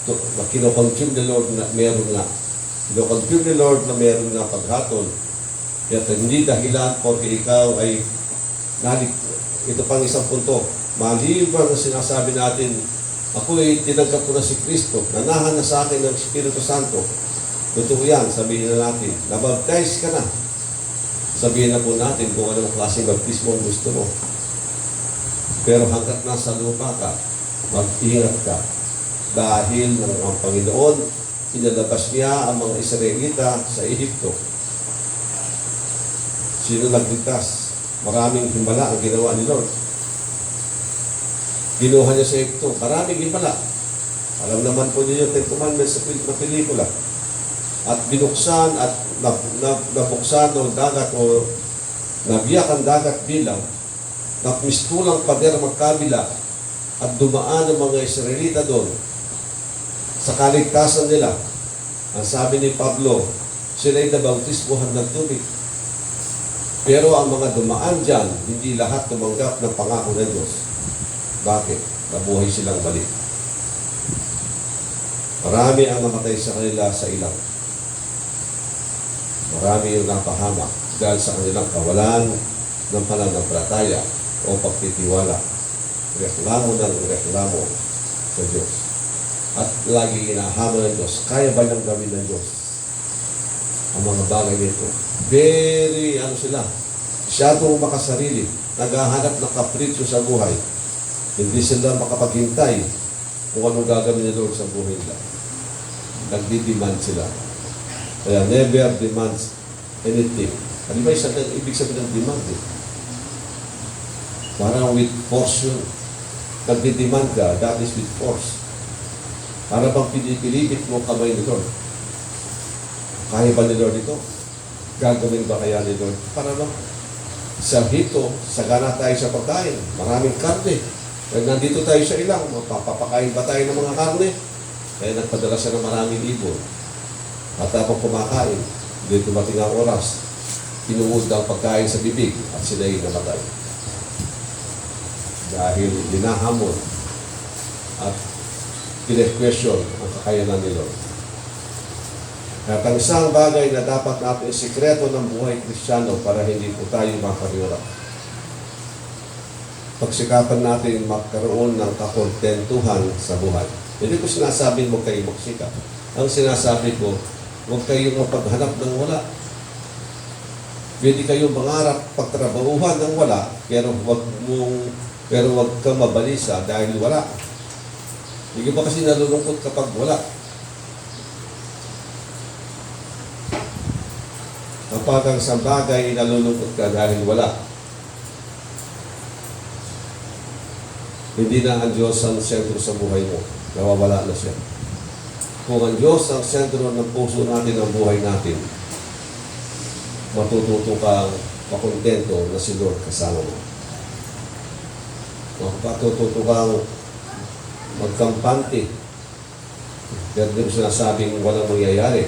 na kinoconsume ni Lord na meron nga. Kinoconsume ni Lord na meron nga paghatol. Kaya hindi dahilan porque ikaw ay ito pang isang punto. Maliban na sinasabi natin, ako ay tinanggap ko na si Kristo, nanahan na sa akin ng Espiritu Santo. Totoo yan, sabihin na natin, nabaptize ka na. Sabihin na po natin kung anong klaseng baptismo ang gusto mo. Pero hanggat nasa lupa ka, mag-ingat ka. Dahil ang Panginoon, inalabas niya ang mga Israelita sa Ehipto. Sino nagligtas? Maraming himala ang ginawa ni Lord. Ginuha niya sa Ehipto. Maraming himala. Alam naman po niyo yung Ten Commandments na pelikula. At binuksan at nabuksan ng dagat o nabiyak ang dagat bilang napistulang pader magkabila at dumaan ang mga Israelita doon sa kaligtasan nila. Ang sabi ni Pablo, sila'y nabautismuhan ng tubig. Pero ang mga dumaan dyan, hindi lahat tumanggap ng pangako ng Diyos. Bakit? Nabuhay silang balik. Marami ang namatay sa kanila sa ilang. Marami yung napahamak dahil sa kanilang kawalan ng pananampalataya o pagtitiwala. Reklamo ng reklamo sa Diyos. At lagi inahamon ng Diyos. Kaya ba niyang gawin ng Diyos ang mga bagay nito? Very, sila, masyadong makasarili, naghahanap ng kapritsyo sa buhay. Hindi sila makapaghintay kung anong gagawin ni Lord sa buhay nila. Nagdi-demand sila. Kaya never demands anything. Ano ba ibig sabihin ng demand? Parang with force yun. Nagdi-demand ka, that is with force. Para bang pinipilipit mo kamay ni Lord. Kaya ba ni Lord ito? Gagawin ba kaya ni Lord? Para bang sa hito, sagana tayo sa pagkain. Maraming karne. Kaya nandito tayo sa ilang, mapapakain ba tayo ng mga karne? Kaya nagpadala siya ng maraming ibon. At habang kumakain, dito dumating ang oras, pinuod ang pagkain sa bibig at sila'y namatay. Dahil dinahamon at pine-question ang kakayanan ni Lord. At ang isang bagay na dapat natin sikreto ng buhay Kristiyano para hindi po tayo makariwara. Pagsikapan natin magkaroon ng kakontentuhan sa buhay. Hindi ko sinasabi mo kayo magsikap. Ang sinasabi ko, huwag kayong mapaghanap ng wala. Pwede kayong mangarap pagtrabahuhan ng wala, pero huwag kang mabalisa dahil wala. Hindi ba kasi nalulungkot kapag wala? Kapag ang isang bagay nalulungkot ka dahil wala, hindi na ang Diyos ang sentro sa buhay mo. Nawawala na siya. Kung ang Diyos ang sentro ng puso natin, ang buhay natin, matututo kang makontento na si Lord kasama mo. Matututo kang magkampante. Pero di mo sinasabing walang mangyayari.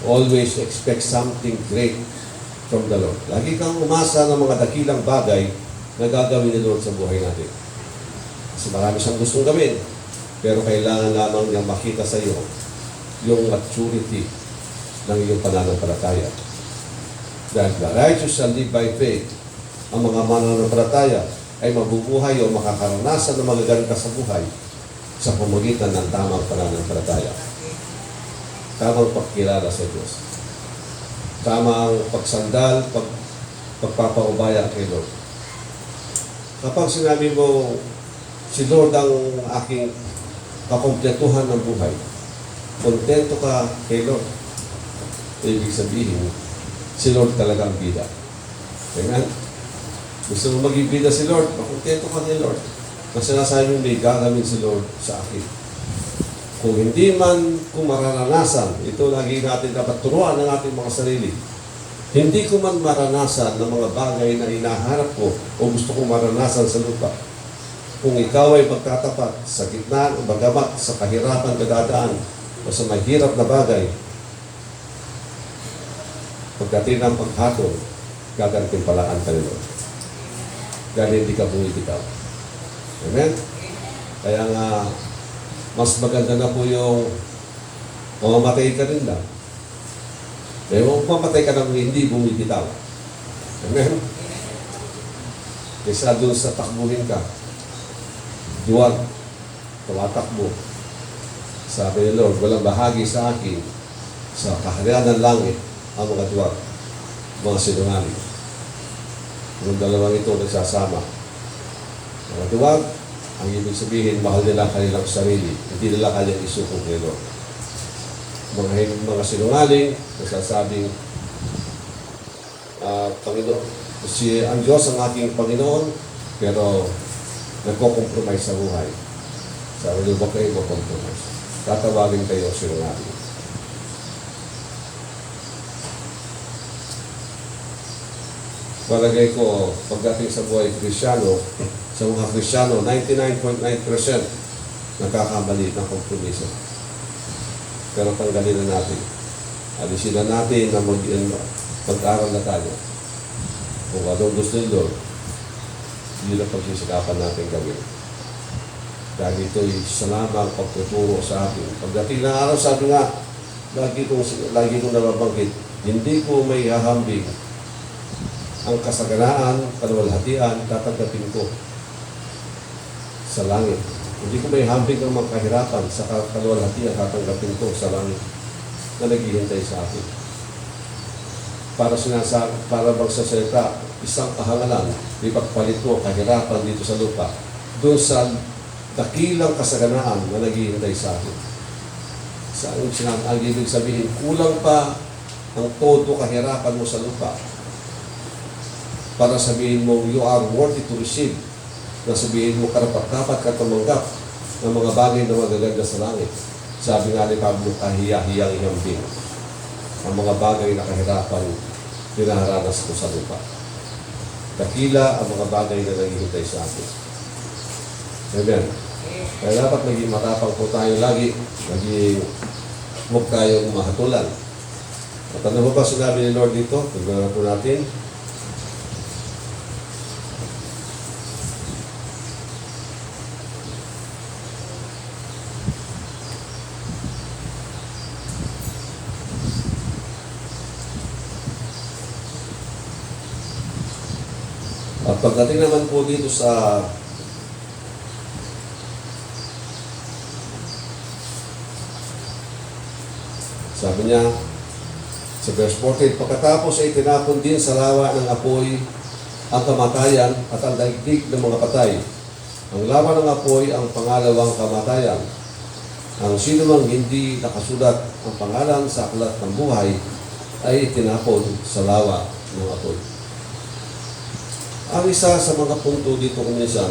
Always expect something great from the Lord. Lagi kang umasa ng mga dakilang bagay na gagawin ni Lord sa buhay natin. Kasi marami siyang gustong gawin. Pero kailangan lamang niyang makita sa iyo yung maturity ng iyong pananampalataya. Dahil the righteous shall live by faith. Ang mga mananampalataya ay mabubuhay o makakaranasan ng magaganda sa buhay sa pamagitan ng tamang pananampalataya. tamang pagkilala sa Diyos. Tamang pagsandal, pagpapaubaya kay Lord. Kapag sinabi mo, si Lord ang aking kakumpletuhan ng buhay, kontento ka kay Lord, ibig sabihin, si Lord talaga ang bida. Amen? Gusto mo maging bida si Lord, makontento ka kay Lord. Kasi sinasabi mo, may gagawin si Lord sa akin. Kung hindi man kung mararanasan, ito lagi natin dapat turuan ng ating mga sarili. Hindi ko man maranasan ng mga bagay na inaharap ko o gusto kong maranasan sa lupa. Kung ikaw ay magtatapat sa gitna o bagamat sa kahirapan na dadaan o sa mahirap na bagay, pagdating ng paghatol, gagantimpalaan ka ni Lord. Dahil hindi ka bumibitaw. Amen? Kaya nga, mas maganda na po yung mamamatay ka rin lang. Kaya kung mamatay ka nang hindi bumibitaw. Amen? Kaysa doon sa takbuhin ka, duwag, tumatakbo. Sabi ni Lord, walang bahagi sa akin sa kaharian ng langit ang mga duwag, mga sinungaling. Yung dalawang ito nagsasama. Mga duwag, ang ibig sabihin, mahal nila kanilang sarili. Hindi nila kanyang isukong kay Lord. Mga sinungaling, nagsasabing, Panginoon, ang Diyos ang aking Panginoon, pero nagko-compromise sa buhay. Sabi niyo, huwag kayo compromise. Tatawagin kayo sinungaling. Palagay ko, pagdating sa buhay Kristiyano, sa mga Kristiyano, 99.9% nagkakamali ng kompromiso. Pero tanggalin na natin. Alisin na natin na mag-aral na tayo. Kung anong gusto ni Lord, yun ang pagsisikapan natin gawin. Dahil ito'y salamang pagtuturo sa atin. Pagdating ng araw, sabi nga, lagi kong nababanggit, hindi ko may hahambing ang kasaganaan, kaluwalhatian, tatanggapin ko sa langit. Hindi ko may hambing ang mga kahirapan sa kaluwalhatian, tatanggapin ko sa langit na naghihintay sa akin. Para bang sa salita, isang kahangalan, ipagpalit ko kahirapan dito sa lupa, doon sa dakilang kasaganaan na naghihintay sa akin. Ang ibig sabihin, kulang pa ang todo kahirapan mo sa lupa para sabihin mo, you are worthy to receive. Na sabihin mo, karapat-dapat ka tumanggap ng mga bagay na magaganda sa langit. Sabi nga ni Pablo, kahiya-hiyang ihambing ang mga bagay na kahirapan dinaharanas ko sa lupa. Dakila ang mga bagay na naghihintay sa atin. Amen. Kaya dapat naging matapang po tayo lagi, naging huwag tayong mahatulan. At ano ba sinabi ni Lord dito? Tignan po natin. At pagdating naman po dito sa sabi niya sa verse 14, pagkatapos ay tinapon din sa lawa ng apoy ang kamatayan at ang daigdig ng mga patay. Ang lawa ng apoy ang pangalawang kamatayan. Ang sinumang hindi nakasulat ang pangalan sa aklat ng buhay ay tinapon sa lawa ng apoy. Ang isa sa mga punto dito kung minsan,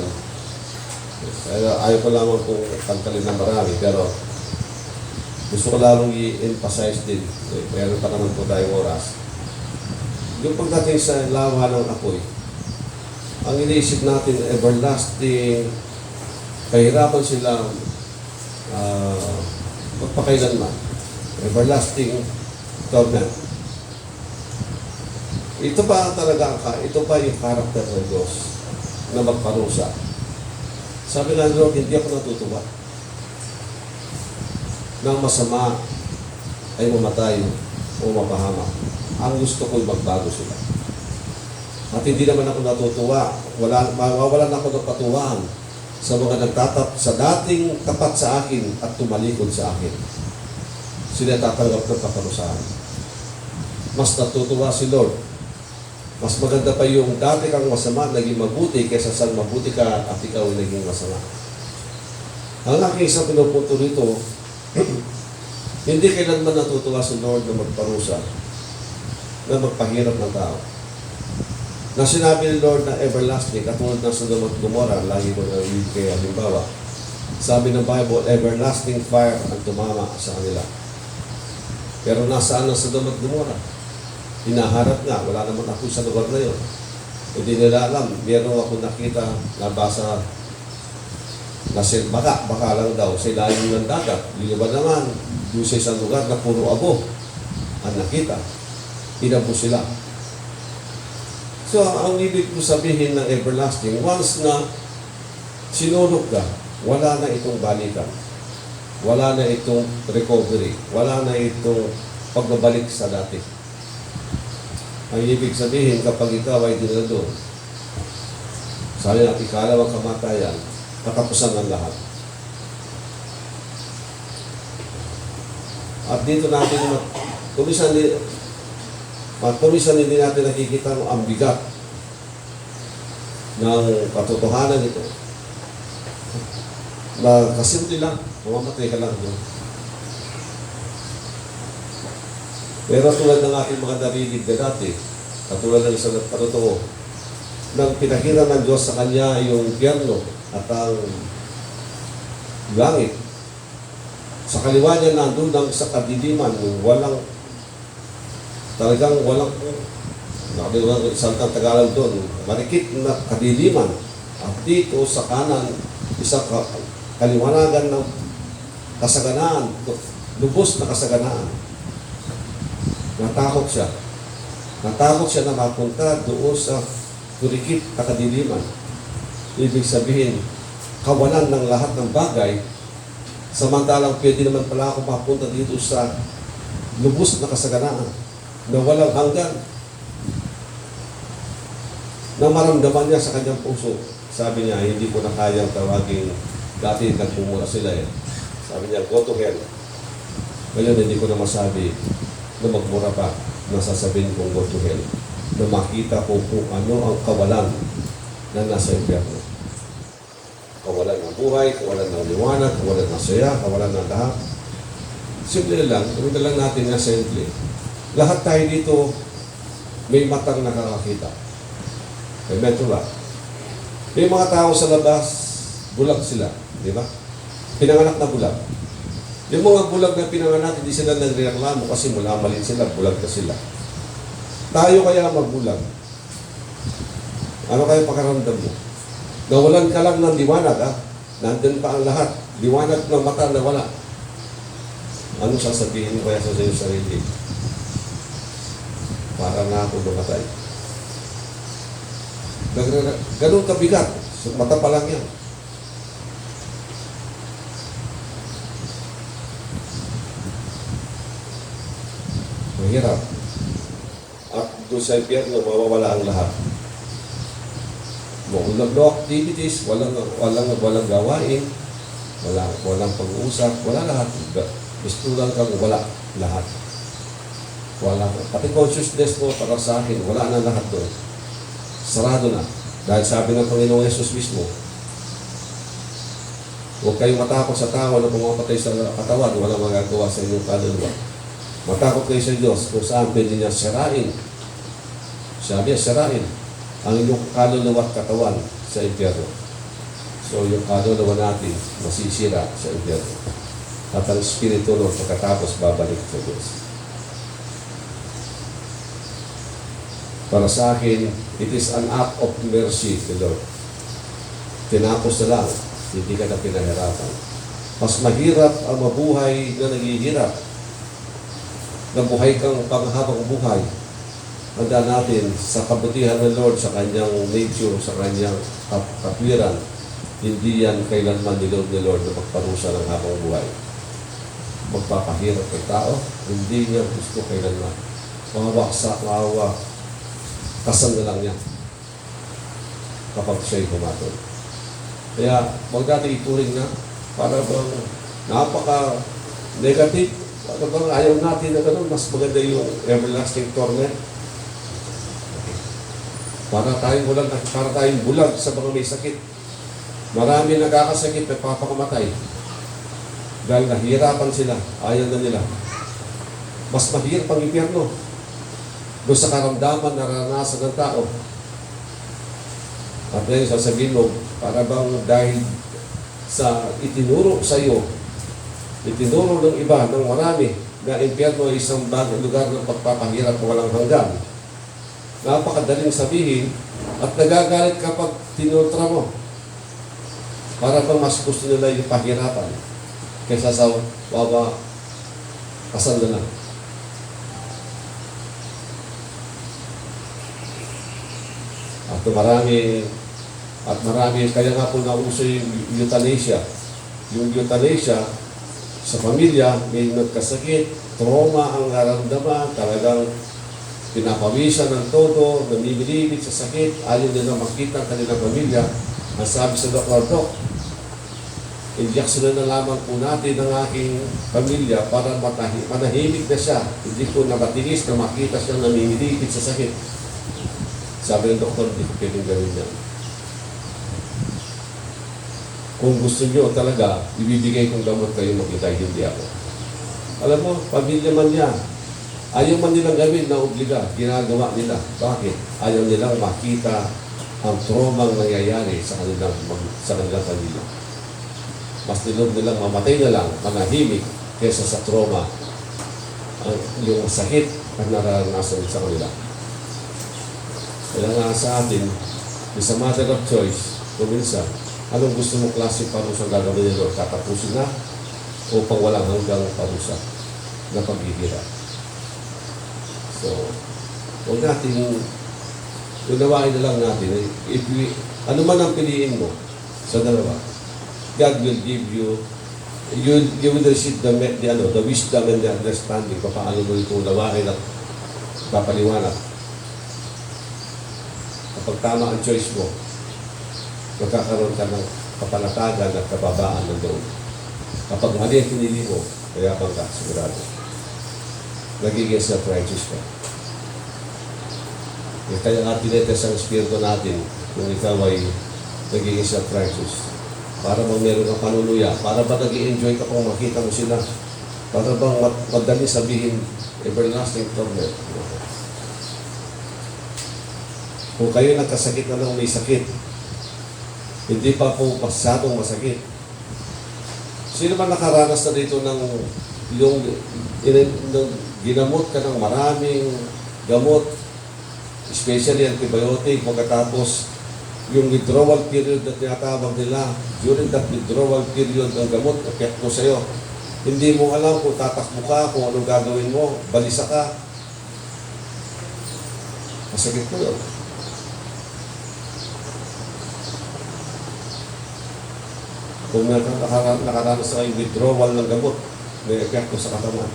ayaw ko lamang kung tangkalin na marami, pero gusto ko lamang i-emphasize din, meron pa naman po tayong oras. Yung pagdating sa lawa ng apoy, ang iniisip natin, everlasting, kahirapan silang magpakailanman. Everlasting torment. Ito pa talaga ito pa yung karakter ng Diyos na magparusa. Sabi nga Lord, hindi ako natutuwa ng masama ay mamatay o mapahamak. Ang gusto ko'y magbago sila. At hindi naman ako natutuwa. Mawawalan ako ng patuwaan sa mga nagtatap sa dating tapat sa akin at tumalikod sa akin. sila tatanggap ng kaparusahan. Mas natutuwa si Lord. Mas maganda pa yung dati kang masama, naging mabuti, kaysa sa mabuti ka at ikaw ay naging masama. Ang aking isang pinupunto rito, hindi kailanman natutuwa si Lord na magparusa, na magpahirap ng tao. Na sinabi ni Lord na everlasting, katulad ng Sodom at Gomorrah, lagi ko na kaya halimbawa, sabi ng Bible, everlasting fire ang tumama sa kanila. Pero nasaan ang Sodom at Gomorrah? Hinaharap nga, wala naman ako sa lugar na yun. Hindi nila alam, meron ako nakita, nabasa, na baka lang daw, sa ilalim ng dagat. Yung iba naman, doon sa isang lugar na puro abo ang nakita. Inabo sila. So, ang ibig ko sabihin ng everlasting, once na sinulog ka, wala na itong balikan. Wala na itong recovery. Wala na itong pagbabalik sa dati. Ang ibig sabihin, kapag ikaw ay dinala doon, sabi na, ikalawang kamatayan, katapusan ng lahat. At dito natin, kumisan hindi natin nakikita ang bigat ng katotohanan ito. Na kasimple lang, mamamatay ka lang doon. Pero tulad ng ating mga narinig na dati, katulad ng isang patotoo, nang pinahiran ng Diyos sa Kanya yung impyerno at ang langit, sa kaliwa niya nandun lang sa kadiliman, talagang walang salitang Tagalog doon, marikit na kadiliman. At dito sa kanan, isang kaliwanagan ng kasaganaan, lubos na kasaganaan. Natakot siya. Natakot siya na mapunta doon sa kurikit na kadiliman. Ibig sabihin, kawalan ng lahat ng bagay, samantalang pwede naman pala ako mapunta dito sa lubos na kasaganaan na walang hanggan. Na maramdaman niya sa kanyang puso. Sabi niya, hindi ko na kayang tawagin, dati nagmumura sila eh. Sabi niya, go to hell. Ngayon, hindi ko na masabi na magmura pa, na sasabihin kong go to hell. Na makita ko kung ano ang kawalan na nasa impyerno. Kawalan ng buhay, kawalan ng liwanag, kawalan ng saya, kawalan ng lahat. Simple lang, gawin na lang natin na simple. Lahat tayo dito may matang nakakakita. May metro ba? May mga tao sa labas, bulag sila, di ba? Pinanganak na bulag. Yung mga bulag na pinanganak, hindi sila nagreklamo kasi mula malin sila, bulag na sila. Tayo kaya magbulag. Ano kaya pakaramdam mo? Nawalan ka lang ng liwanag, ha? Nandun pa ang lahat. Liwanag ng mata na wala. Ano sasabihin mo kaya sa iyong sarili? Para na ako lumatay. Ganun kabigat. So, mata pa lang yan. Mahirap. At doon sa impyerno, mawawala ang lahat. Walang no activities, walang gawain, walang pag-uusap, wala lahat. Gusto lang kang wala lahat. Wala. Pati consciousness mo para sa akin, wala na lahat doon. Sarado na. Dahil sabi ng Panginoong Yesus mismo, huwag kayong matakot sa tao na pumapatay sa katawan, walang magagawa sa inyong kaluluwa. Matakot kayo sa Diyos kung saan pwede niya sirain. Sabi niya, sirain ang inyong kaluluwa at katawan sa impyerno. So, yung kaluluwa natin masisira sa impyerno. At ang spirito nun, pagkatapos babalik sa Diyos. Para sa akin, it is an act of mercy, the Lord. Tinapos na lang, hindi ka na pinahirapan. Mas mahirap ang mabuhay na naghihirap. Nabuhay kang panghabang buhay. Handa natin sa kabutihan ng Lord, sa kanyang nature, sa kanyang katwiran. Hindi yan kailanman nilog ni Lord na magparusa ng habang buhay. Magpapahirap ng tao, hindi niya gusto kailanman. Mawawaksa, kasal na lang niya kapag siya'y humatol. Kaya, huwag natin ituring na para bang napaka-negative, bang ayaw natin na gano'n, mas maganda yung everlasting torment. Para tayong bulag sa mga may sakit. Marami nagkakasakit, nagpapakamatay. Dahil nahihirapan sila, ayaw na nila. Mas mahirap ang impyerno doon sa karamdaman na naranasan ng tao. At ngayon sasabihin mo, para bang dahil sa itinuro sa iyo, itinuro ng iba, ng marami, na impyerno ay isang bagong lugar ng pagpapahirap walang hanggan. Napakadaling sabihin at nagagalit kapag tinutra mo. Para bang mas gusto nila yung pahirapan kaysa sa kasal na lang. At marami, kaya nga po nauso yung euthanasia. Yung euthanasia, sa pamilya, may nagkasakit, trauma ang naramdaman, talagang pinapawisan ng todo, namimilibit sa sakit, ayaw nila makita ang kanilang pamilya. Ang sabi sa doktor, Dok, injection na lamang po natin ng aking pamilya para manahimik na siya. Hindi ko nabatinis na makita siya namimilibit sa sakit. Sabi ng doktor, hindi ko pwedeng gawin yan. Kung gusto nyo talaga, ibibigay kong gamot kayo makita, hindi ako. Alam mo, pamilya man yan. Ayaw man nilang gawin na obliga, ginagawa nila. Bakit? Ayaw nilang makita ang traumang nangyayari sa kanilang pamilya. Mas nilog nilang mamatay na lang, manahimik, kesa sa trauma, yung sakit ang naranasan sa kanila. Kaya nga sa atin, is a matter of choice, kuminsan, anong gusto mo klase parusa gagawin nila? Tatapusin na o pang walang hanggang parusa na paghihirap? So, huwag natin, unawain na lang natin, ano man ang piliin mo sa dalawa, God will give you, you will receive the wisdom and the understanding kung paano mo ito unawain at papaliwanag. Kapag tama ang choice mo, magkakaroon ka ng kapanatagan at kababaan ng loob. Kapag mali ang pinili mo, kaya bang ka, sigurado. Nagiging self-righteous ka. Kaya nga tinetes ang espiritu natin kung ikaw ay nagiging self-righteous. Para bang meron kang panuluya, para ba nag-i-enjoy ka kung makita mo sila, para bang madali sabihin, everlasting torment. Kung kayo nagkasakit na lang may sakit, hindi pa po pasadong masakit. Sino ba nakaranas na dito ng ginamot ka ng maraming gamot, especially antibiotic, pagkatapos yung withdrawal period na tinatawag nila, during that withdrawal period ng gamot, epekto sa'yo. Hindi mo alam kung tatakbo ka, kung anong gagawin mo, balisa ka. Masakit po yun. Kung nakaranas sa withdrawal ng gamot, may epekto sa katawan.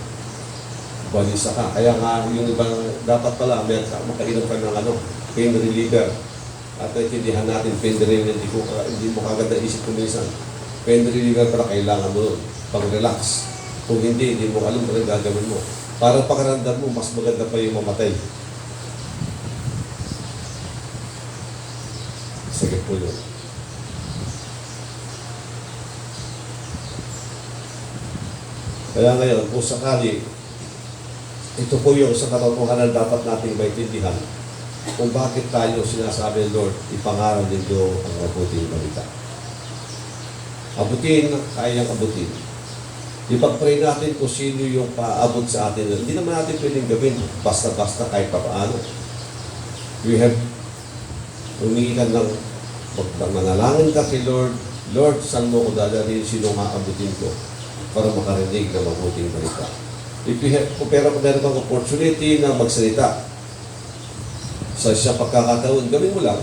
Balisa ka. Kaya nga, yung ibang dapat pala, makainom ka ng pain reliever. At naintindihan natin, pain reliever, hindi mo kagad naisip kuminsan. Pain reliever pala kailangan mo nun, pang-relax. Kung hindi mo alam kung gagawin mo. Para pakaramdam mo, mas maganda pa yung mamatay. Sakit po yun. Kaya ngayon, kung sakali, ito po yung sa katotohanan dapat nating maintindihan kung bakit tayo sinasabi, Lord, ipangaral ninyo ang mabuting balita. Abutin, kayang abutin. Ipag-pray natin kung sino yung paabot sa atin. Hindi naman natin pwedeng gawin basta-basta kahit papaano. We have, humingi ka ng manalangin ka kay Lord, Lord, saan mo ko dadalhin, sino maabutin ko para makarinig ng mabuting balita. Pero kung meron kang opportunity na magsalita sa isang pagkakataon, gawin mo lang.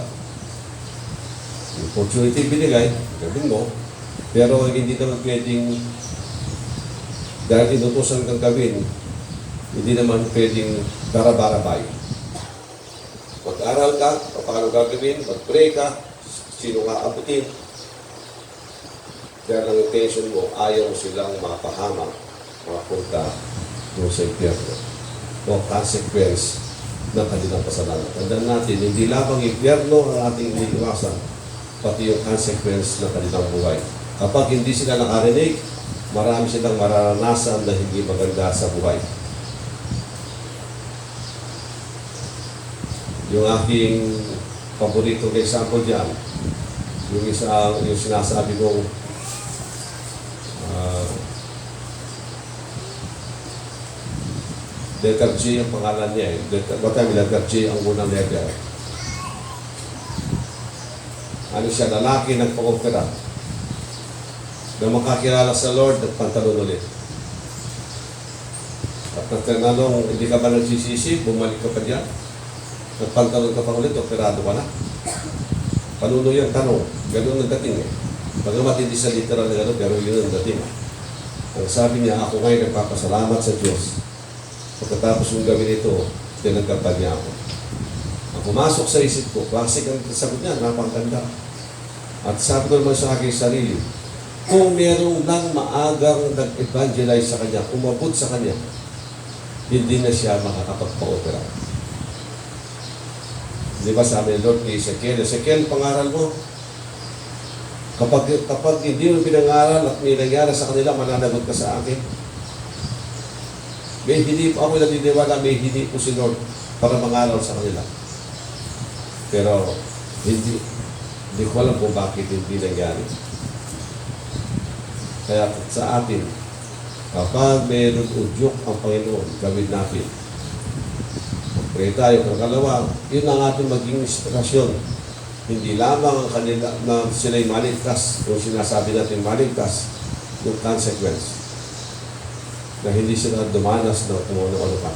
Opportunity binigay, gawin mo. Pero hindi naman pwedeng, dahil inutusan kang gawin, hindi naman pwedeng bara-barabay. Mag-aral ka, paano gagawin, mag-pray ka, sino nga abutin. Dahil ang intention mo, ayaw silang mapahamak, mapunta doon sa impyerno o consequence ng kanilang kasalanan. Tandaan natin, hindi lamang impyerno ang ating iniiwasan, pati yung consequence ng kanilang buhay. Kapag hindi sila nakarinig, marami silang mararanasan na hindi maganda sa buhay. Yung aking paboritong example dyan, yung sinasabi kong letter J ang pangalan niya eh. Letter J ang unang letter. Ano siya, lalaki nagpa-opera na makakilala sa Lord at pantalon ulit. At nagtanong, hindi ka ba nagsisisi? Bumalik ka pa diyan? Nagpantalon ka pa ulit, operado ka na. Panuno yung tanong, gano'n ang dating eh. Bagamat hindi sa literal na gano'n, pero yun ang dating. Ang sabi niya, ako ngayon nagpapasalamat sa Diyos. Pagkatapos yung gawin ito, tinagkapan niya ako. Ang pumasok sa isip ko, klasik ang sagot niya, napakaganda. At sabi ko naman sa aking sarili, kung merong lang maagang nag-evangelize sa kanya, umabot sa kanya, hindi na siya makakapagpa-opera. Di ba sabi ng Lord kay Ezekiel, pangaral mo, kapag hindi mo pinangaral at may nangyari sa kanila, mananagot ka sa akin. May hindi po ako naniniwala, may hindi po si Lord para mangaral sa kanila. Pero hindi ko alam kung bakit hindi nangyari. Kaya sa atin, kapag mayroon udyok ang Panginoon, gawin natin. Pray tayo. Pagkalawa, yun ang ating maging inspirasyon. Hindi lamang ang kanila na sila'y maligtas, kung sinasabi natin maligtas, yung consequence. Na hindi sila dumanas ng kung ano-ano pa.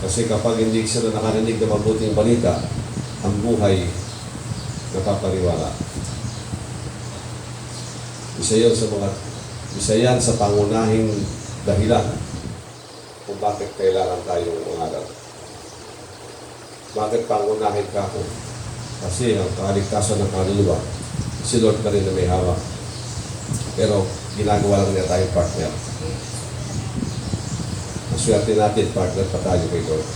Kasi kapag hindi sila nakarinig ng mabuting balita, ang buhay napapariwala. Isa yan sa pangunahing dahilan kung bakit kailangan tayong mangaral. Bakit pangunahin ka ako? Kasi ang kaligtasan ng kaluluwa, si Lord ka rin na may hawak. Pero ginagawa lang niya tayong partner. Maswerte natin, partner pa tayo kay Lord.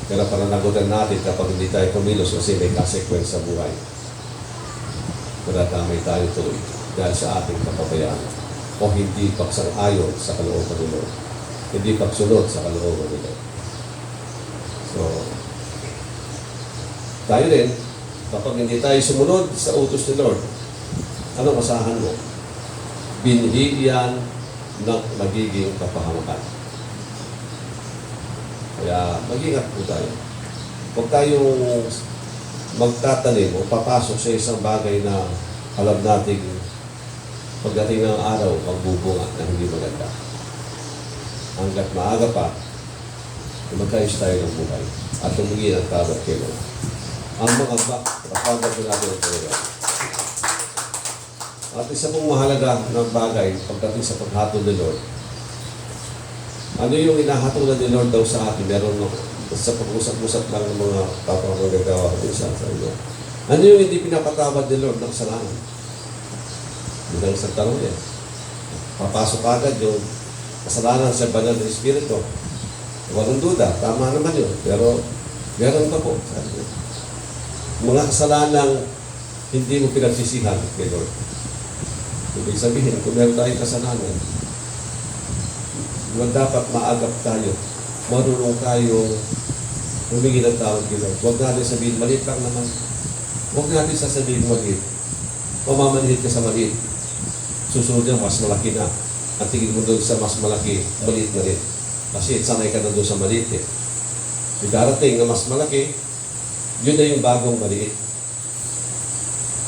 Pero pananagutan natin kapag hindi tayo kumilos kasi may consequence sa buhay. Madatamay tayo tuloy dahil sa ating kapabayaan o hindi pagsang-ayon sa kalooban ni Lord. Hindi pagsunod sa kalooban ni Lord. So, tayo rin, kapag hindi tayo sumunod sa utos ni Lord, anong asahan mo? Binhi yan ng magiging kapahamakan. Kaya mag-ingat po tayo. Huwag tayong magtatanim o papasok sa isang bagay na alam natin pagdating ng araw, magbubunga na hindi maganda. Hanggat maaga pa, magkayos tayo ng buhay at tumingin ang tawad kay Lord. Ang mga kapagat na natin ang Panginoon. At isa pong mahalaga ng bagay pagdating sa paghatol ni Lord. Ano yung inahatulan ni Lord daw sa atin? Meron sa pag-usap-usap lang ng mga papamagagawa ko sa inyo. Ano yung hindi pinapatawad ni Lord ng kasalanan? Yun ang isang tanong niya. Papasok agad yung kasalanan sa banal na Espiritu. Walang duda, tama naman yun. Pero meron pa po. Mga kasalanang hindi mo pinagsisihan kay Lord. Ibig sabihin, kung meron tayong kasalanan, dapat maagap tayo. Marunong tayo humingi ng tawad kay Lord. Huwag natin sabihin, maliit lang naman. Huwag natin sasabihin maliit. Pamamanhit ka sa maliit. Susunod niya, mas malaki na. At tingin mo doon sa mas malaki, maliit na rin. Kasi sanay ka na doon sa maliit eh. Yung darating na mas malaki, yun na yung bagong maliit.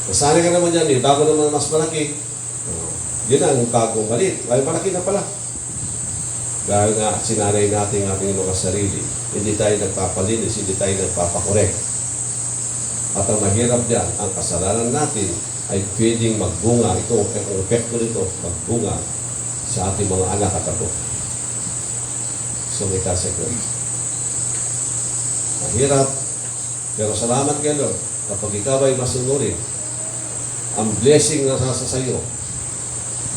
Nasanay ka naman yan eh, bago naman mas malaki, yun na yung bagong maliit. Ay, malaki na pala. Dahil nga, sinanay natin ang ating mga sarili. Hindi tayo nagpapalinis, hindi tayo nagpapakorek. At ang mahirap dyan, ang kasalanan natin ay pwedeng magbunga. Ito, ang epekto nito, magbunga sa ating mga anak at apo. So may consequence. Mahirap, pero salamat kay Lord. Kapag ikaw ay masunurin, ang blessing na nasa sa iyo,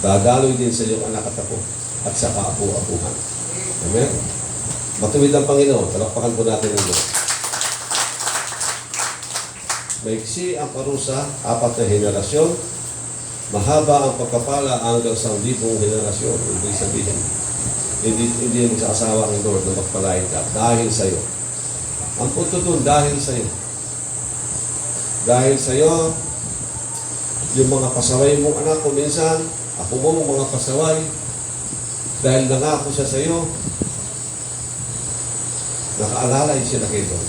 dadaloy din sa iyong anak at apo. at sa kaapu-apuhan. Amen? Matuwid ang Panginoon. Talakpakan po natin ang Diyos. Maiksi ang parusa, 4 na henerasyon. Mahaba ang pagkapala hanggang 1,000 henerasyon. Ibig sabihin, hindi magsasawa ang Lord na magpalain ka dahil sa iyo. Ang punto doon, dahil sa iyo. Dahil sa iyo, yung mga pasaway mong anak ko minsan, ako mo mga pasaway, dahil nangako siya sa iyo, nakaalalay sila kay Lord.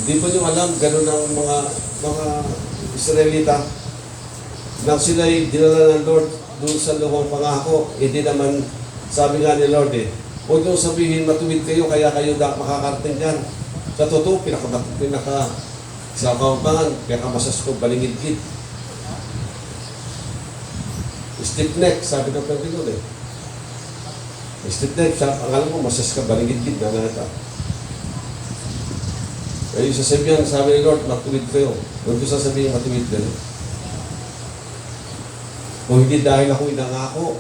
Hindi pa nyo alam, ganun ang mga Israelita, nang sila'y dinala ng Lord doon sa luhang pangako, hindi naman, sabi nga ni Lord huwag nyo sabihin matuwid kayo, kaya kayo makakarating dyan. Sa totoo, sa kaumpangan, pinakamasas ko balingid-gid. Stiff neck, sabi ng Panginoon Stiff neck, ang alam mo, masas ka balingid-gid na nata. Kaya yung sasabihan, sabi ni Lord, matuwid kayo. Huwag ko sasabihin matuwid kayo. Kung hindi dahil ako inangako,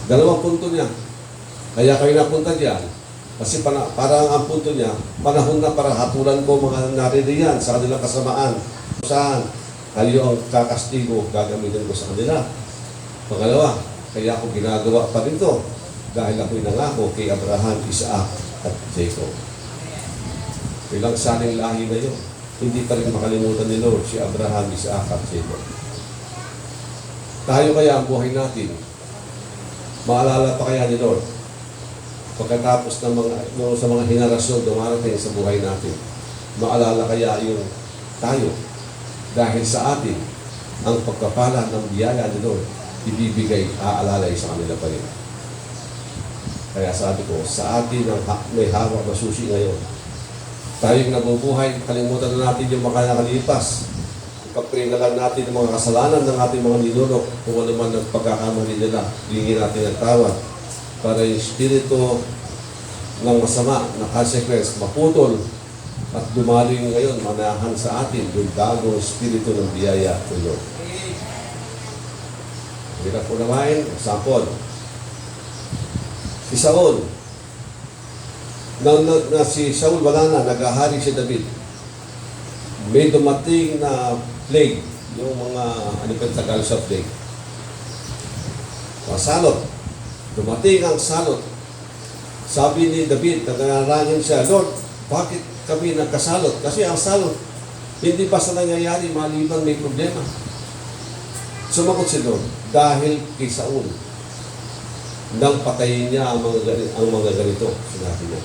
dalawang punto niya. Kaya kayo napunta diyan. Kasi parang ang punto niya, panahon na para hatulan ko mga naririyan sa kanilang kasamaan. Saan? Kayo ang kakastigo, gagamitin ko sa kanila. Pangalawa, kaya ako ginagawa pa rin to dahil ako inangako kay Abraham, Isaac at Jacob. Ilang saling lahi na yun. Hindi pa rin makalimutan ni Lord si Abraham, Isaac at Jacob. Tayo kaya ang buhay natin, maalala pa kaya ni Lord pagkatapos ng sa mga henerasyon dumarating sa buhay natin, maalala kaya yung tayo dahil sa atin ang pagkapala ng biyaya ni Lord ibibigay, aalalay sa kanila pa rin. Kaya sabi ko, sa atin ang may hawak na susi ngayon. Tayong nabubuhay, kalimutan na natin yung mga nakalipas. Ipag-pray na lang natin ang mga kasalanan ng ating mga ninunok, kung ano man ang pagkakamali nila, hingin natin ang tawad para yung spirito ng masama na consequence maputol at dumaloy ngayon, manahan sa atin yung bagong spirito ng biyaya ng Lord. Hirap po naman, example, si Saul, si Saul wala na, nag-ahari si David. May dumating na plague, yung mga Tagalog sa plague. Salot. Dumating ang salot. Sabi ni David, nag-arangin siya, Lord, bakit kami nagkasalot? Kasi ang salot, hindi pa sa nangyayari, maliban may problema. Sumagot si Lord, dahil kay Saul, nang patayin niya ang mga ganito, sinabi niya.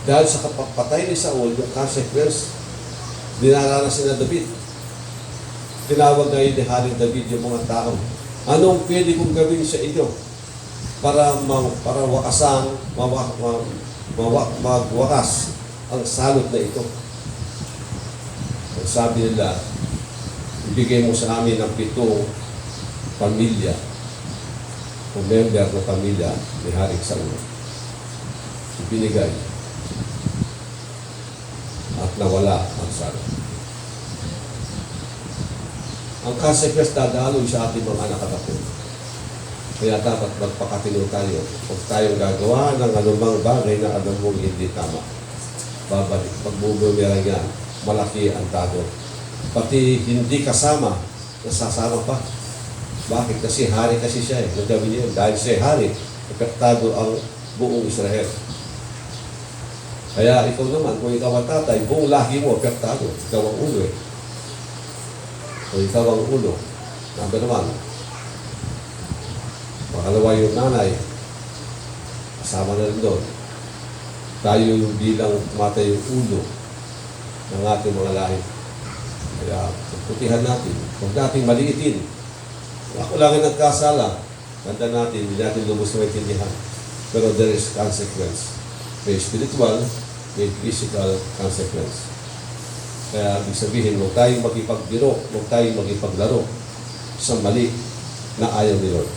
Dahil sa kapatay ni Saul, yung consequence, dinaranasan na David. Tinawag ngayon ni Haring David yung mga tao. Anong pwede kong gawin sa inyo para wakasan, magwakas ang salot na ito? Sabi nila, ibigay mo sa amin ang 7 pamilya o member na pamilya ni Haring Saul. Ibinigay at nawala ang salot. Ang consequence dadaloy sa ating mga anak at apo. Kaya dapat magpakatino tayo. Huwag tayong gagawa ng anumang bagay na alam mong hindi tama. Babalik. Pagbubumirang yan, malaki ang tago. Pati hindi kasama, nasasama pa. Bakit? Kasi hari kasi siya eh. Nagawin niya, dahil siya hari, apektado ang buong Israel. Kaya ikaw naman, kung ikaw ang tatay, buong lahi mo apektado. Ikaw ang ulo eh. Kung ikaw ang ulo, nabi naman, makalawa yung nanay, kasama na rin doon. Tayo yung bilang tumatay yung ulo ng ating mga lahi. Kaya, pagputihan natin, huwag natin maliitin. Ako lang ang nagkasala. Ganda natin, hindi natin lubos na maintindihan. Pero there is consequence. May spiritual, may physical consequence. Kaya, ibig sabihin, huwag tayong makipagbiro, huwag tayong makipaglaro sa mali na ayaw ni Lord.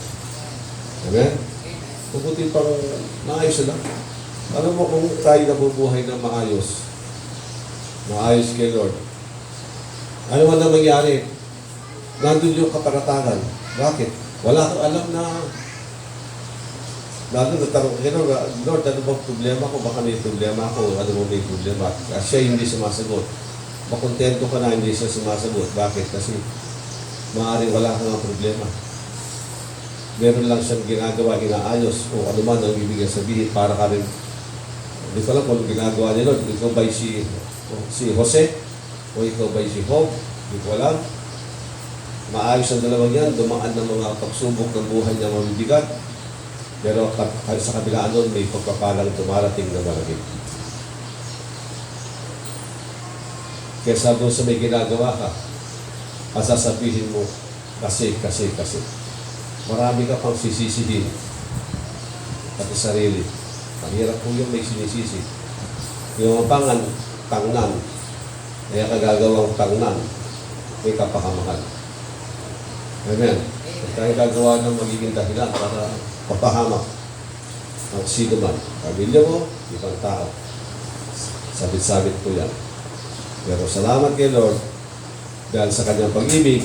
Amen? Mabuti pang maayos sila. Alam mo kung tayo nabubuhay na maayos kay Lord, ano man na mangyari, nandun yung kaparatangan. Bakit? Wala kang alam na Lalo nagtanong kay Lord, Lord, ano bang problema ko? Baka may problema ako. Ano mo may problema? Kasi siya hindi sumasagot. Makontento ka na hindi siya sumasagot. Bakit? Kasi maaaring wala kang problema. Meron lang siyang ginagawa, inaayos, o ano man ang ibigay sabihin para ka rin. Hindi ko alam kung anong ginagawa niya, Lord. Ikaw ba'y si Jose? O ikaw ba'y si Job? Hindi ko alam. Maayos ang dalawang yan, dumaan ng mga pagsubok ng buhay niya mabibigat. Pero sa kabilaan nun, may pagpapalang dumarating na malaki. Kesa doon sa may ginagawa ka, sasabihin mo, kasi. Marami ka pang sisisihin. Pati sarili. Mahirap po yung may sinisisi. Yung mapangan, tangnan. Kaya kagagawang tangnan, may kapakamakan. Amen. Kung tayo gagawa ng magiging dahilan para papahamak ang sino man. Pamilya mo, ibang tao. Sabit-sabit po yan. Pero salamat kay Lord dahil sa kanyang pag-ibig,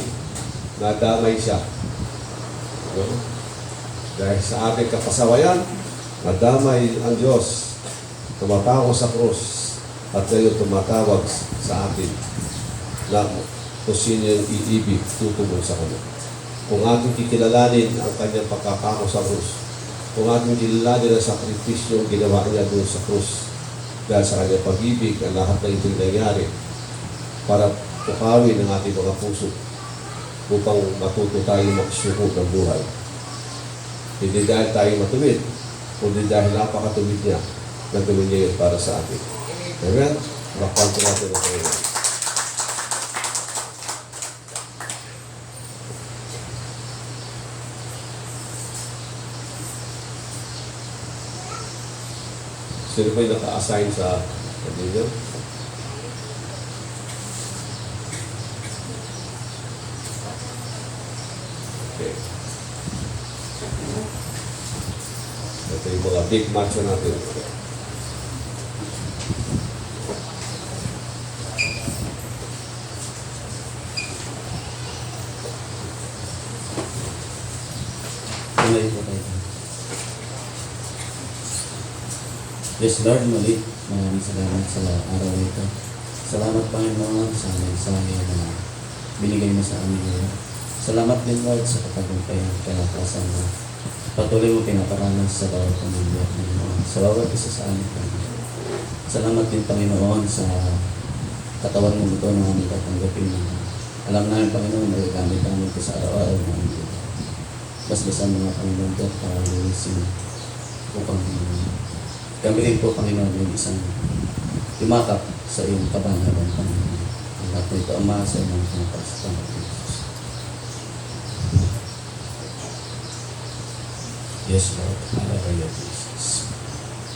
nadamay siya. No? Dahil sa ating kapasawayan, nadamay ang Diyos. Tumatawag sa krus at ngayon tumatawag sa atin na kung sino yung iibig tutungo sa Kanya. Kung ating kikilalanin ang kanyang pagkapako sa krus, kung ating kilalanin ang sakripisyong ginawa niya doon sa krus, dahil sa kanyang pag-ibig, ang lahat na ito'y nangyari para tukawin ang ating mga puso upang matuto tayo magsuko ng buhay. Hindi dahil tayo matuwid, kundi dahil napakatuwid niya, nagawin niya yun para sa atin. Amen? Lakpan ko natin ang Panginoon. Sino ba yung naka-assign sa kanila? Okay. Ito yung mga big macho natin. Tuloy po tayo. Yes, Lord, muli, maraming salamat sa araw na ito. Salamat, Panginoon, sa mensahe na binigay mo sa amin ngayon. Salamat din, Lord, sa katagumpayan, kalakasan na patuloy mo pinaparanas sa bawat pamilya, Panginoon, sa bawat isa sa amin, Panginoon. Salamat din, Panginoon, sa katawan mo ito na aming tatanggapin na alam namin, Panginoon, na gamit namin ito sa araw-araw na aming ito. Basbasan mga Panginoon ito para lilisin upang kami rin po, Panginoon, yung isang tumakap sa iyong kabanalan, Panginoon. Ang lahat nito, Ama, sa iyong pinapasok ng Jesus. Yes, Lord. Hallelujah, Jesus.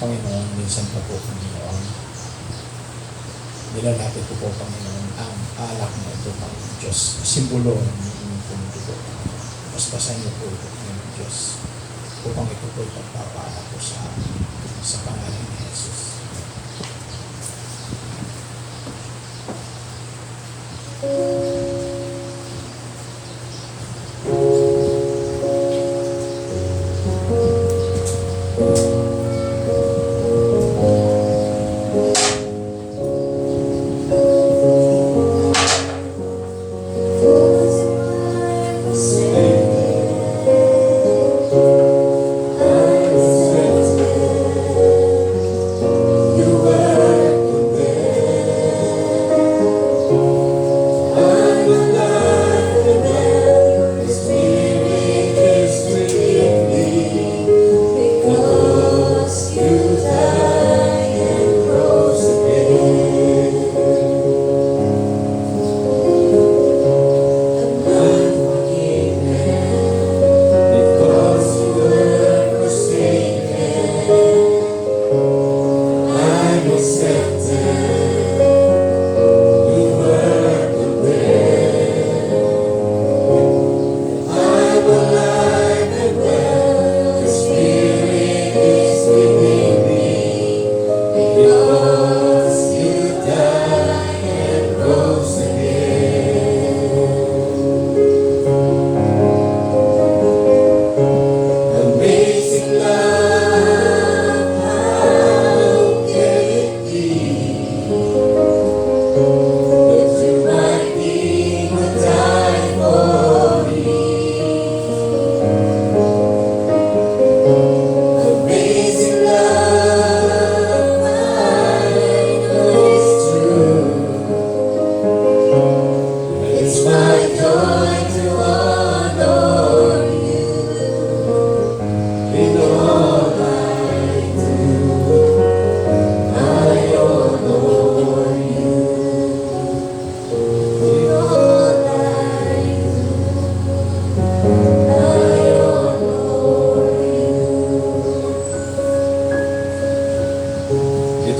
Panginoon, minsan pa po, Panginoon, nilalapit ko po, Panginoon, ang alak na ito, Panginoon Diyos, simbolo ng inyong pumutugo. Basbasan niyo po ito, Panginoon Diyos, upang ito po ipagpapaalak ko sa amin, sa pangalan ni Jesus.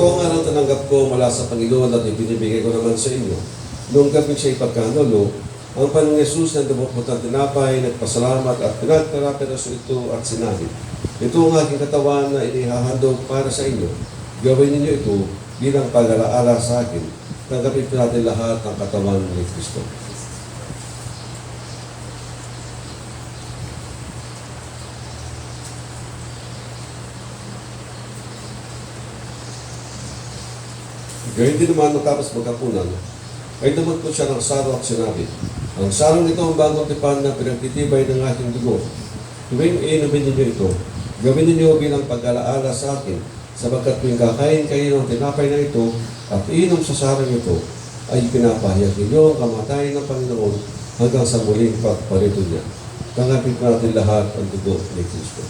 Ito ang araw tananggap ko mula sa Panginoon at ibinibigay ko naman sa inyo. Noong gabi siya ipagkanulo, ang Panginoong Yesus na dumuputang tinapay, nagpasalamat at pinagperaso ito at sinabi, ito ang aking katawan na inihahandog para sa inyo. Gawin ninyo ito bilang pag-alaala sa akin. Tanggapin po natin lahat ang katawan ni Kristo. Gayun din naman matapos magkapunan, ay naman po siya ng saro at sinabi, ang sarong ito ang bagong tipan na pinagtitibay ng aking dugo. Tuwing inumin ninyo ito, gawin ninyo bilang pag-alaala sa akin, sapagkat tuwing kakain kayo ng tinapay na ito at inom sa sarong ito, ay pinapahayag ninyo ang kamatayan ng Panginoon hanggang sa muling pagparito niya. Tanggapin po natin lahat ang dugo ni Kristo.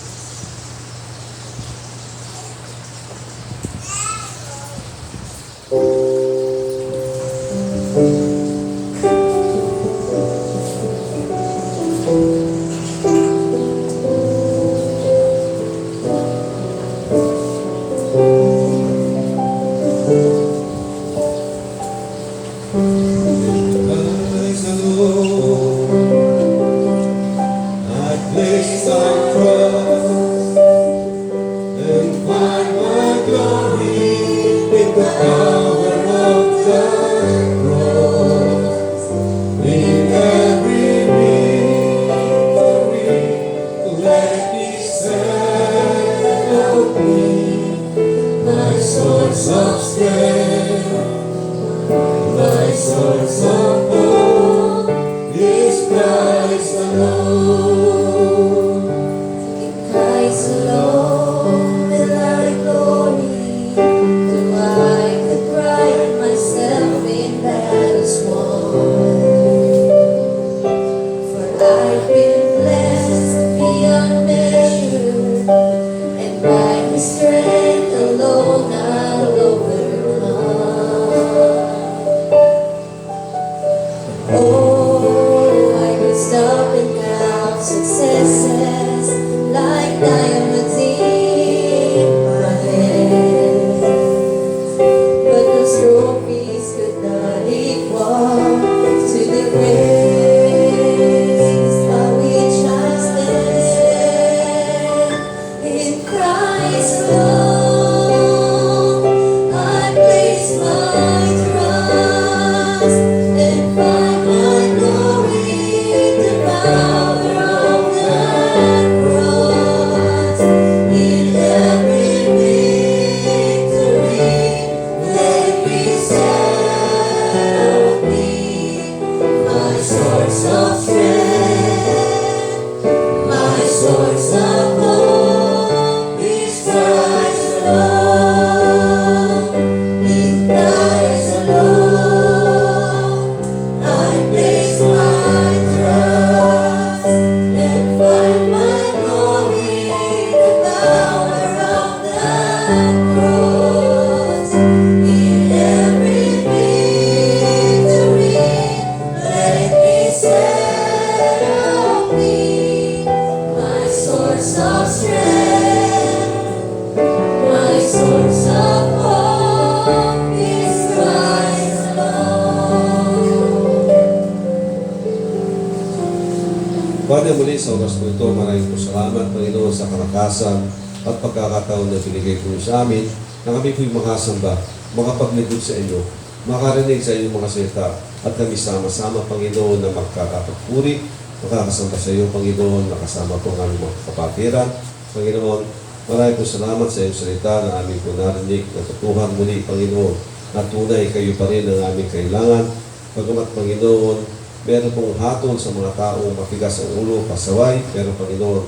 Praise the Lord. I place thy trust and find my glory in the power of the cross. In every victory, let me settle me, my source of strength, my source of hope is Christ alone. In Christ alone will I glory. Do I could pride myself in battles won. For I've been blessed beyond measure, and by His strength alone I'll overcome. Oh, I could stop and count successes like diamonds in my hand, but those trophies could not equal to the grace by which I stand. In Christ alone, I place my trust and find my glory in the power of the cross. In every victory, let me settle me, my source of strength, my source of hope is Christ alone. In Christ alone, I place my trust and find my glory in the power of the cross. In every victory, let me settle me, my source of strength, my source of hope is Christ alone. Father, muli sa oras po ito, maraming po salamat, Panginoon, sa kalakasan at pagkakataon na binigay po sa amin na kami po'y makasamba, makapaglingkod sa inyo, makarinig sa inyong mga salita at kami sama-sama, Panginoon, na magkakapagpuri, makakasamba sa iyo, Panginoon, nakasama po ang aming mga kapatiran. Panginoon, maraming po salamat sa iyong salita na aming po narinig, natutuhan muli, Panginoon, na tunay kayo pa rin ang aming kailangan. Pagamat, Panginoon, meron pong hatol sa mga taong matigas ang ulo, pasaway, pero Panginoon,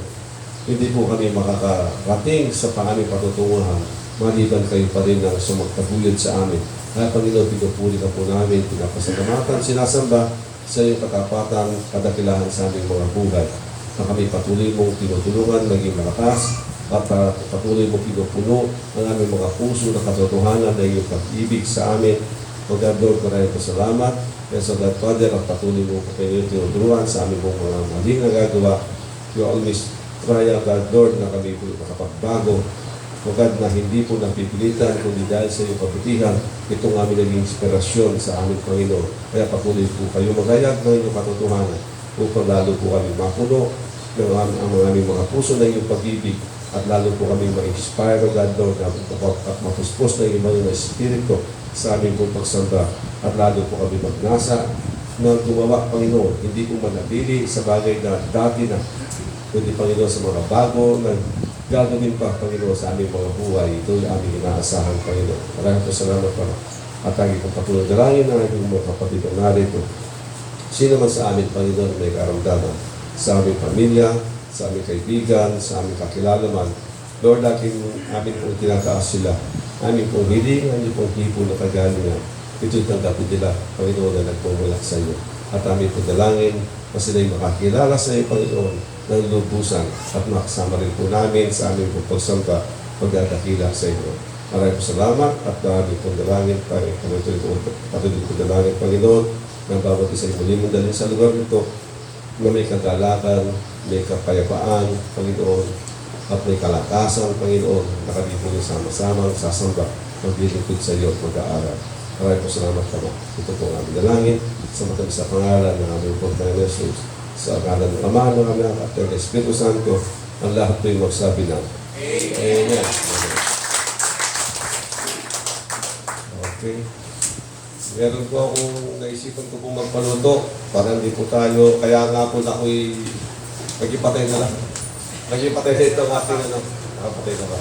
hindi po kami makakarating sa aming patutunguhan, maliban kayo pa rin ang sumagtaguyod sa amin. Kaya Panginoon, pinupuli ka po namin, pinapasalamatan, sinasamba sa iyong katapatan, kadakilahan sa aming mga buhay. Na kami patuloy mong tinutulungan, maging malakas, at patuloy mong pinupuno ang aming mga puso na katotohanan na iyong pag-ibig sa amin. O God, Lord, maraming pasalamat. Kaya sa God, Father, at patuloy mo kayo tinuturuan sa aming mga maling nagagawa. You always try, God, Lord, na kami po makapagbago Pagkat na hindi po napipilitan, kundi dahil sa iyong kabutihan, itong aming naging inspirasyon sa aming Panginoon. Kaya patuloy po kayo magayag ng inyong katotohanan upang lalo po kami mapuno ng ang aming mga puso ng iyong pag-ibig at lalo po kami ma-inspire, God Lord, at mapuspos ng iyong mga espiritu sa aming pong pagsamba at lalo po kami magnasa ng gumawa, Panginoon, hindi po manatili sa bagay na dati na, kundi Panginoon sa mga bago na gagawin pa, Panginoon, sa aming mga buhay. Ito yung aming inaasahan, Panginoon. Maraming po salamat pa. At lagi kong patuloy dalangin ng aming mga kapatid na narito. Sino man sa amin, Panginoon, may karamdaman sa aming pamilya, sa aming kaibigan, sa aming kakilala man. Lord, amin pong tinataas sila. Amin pong hiling, amin pong hipo na kagalingan. Ito'y tanggapin nila, Panginoon, na nagpumulak sa iyo. At amin pong dalangin na sila'y makakilala sa iyo, Panginoon, ng lubusan at makasama rin po namin sa aming pagpagsamba pagdadakila sa inyo. Maraming salamat at maraming pong dalangin tayo. Patuloy po dalangin, Panginoon, ng bawat isa yung muli mong dalhin sa lugar nito na may kagalakan, may kapayapaan, Panginoon, at may kalakasan, Panginoon, na kami po sama-sama sasamba, maglilingkod sa iyo at mag-aaral. Maraming po salamat pa. Ito po ang aming dalangin sa matamis sa pangalan ng aming Panginoon Jesus. Sa akalan ng Ama, ng Anak, at ng Espiritu Santo, ang lahat po'y magsabi na Amen. Okay. Meron po akong naisipan ko pong magpaluto para hindi po tayo, kaya nga po na ako'y nagipatay na lang. Nagipatay na ito ang ating nakapatay na ba?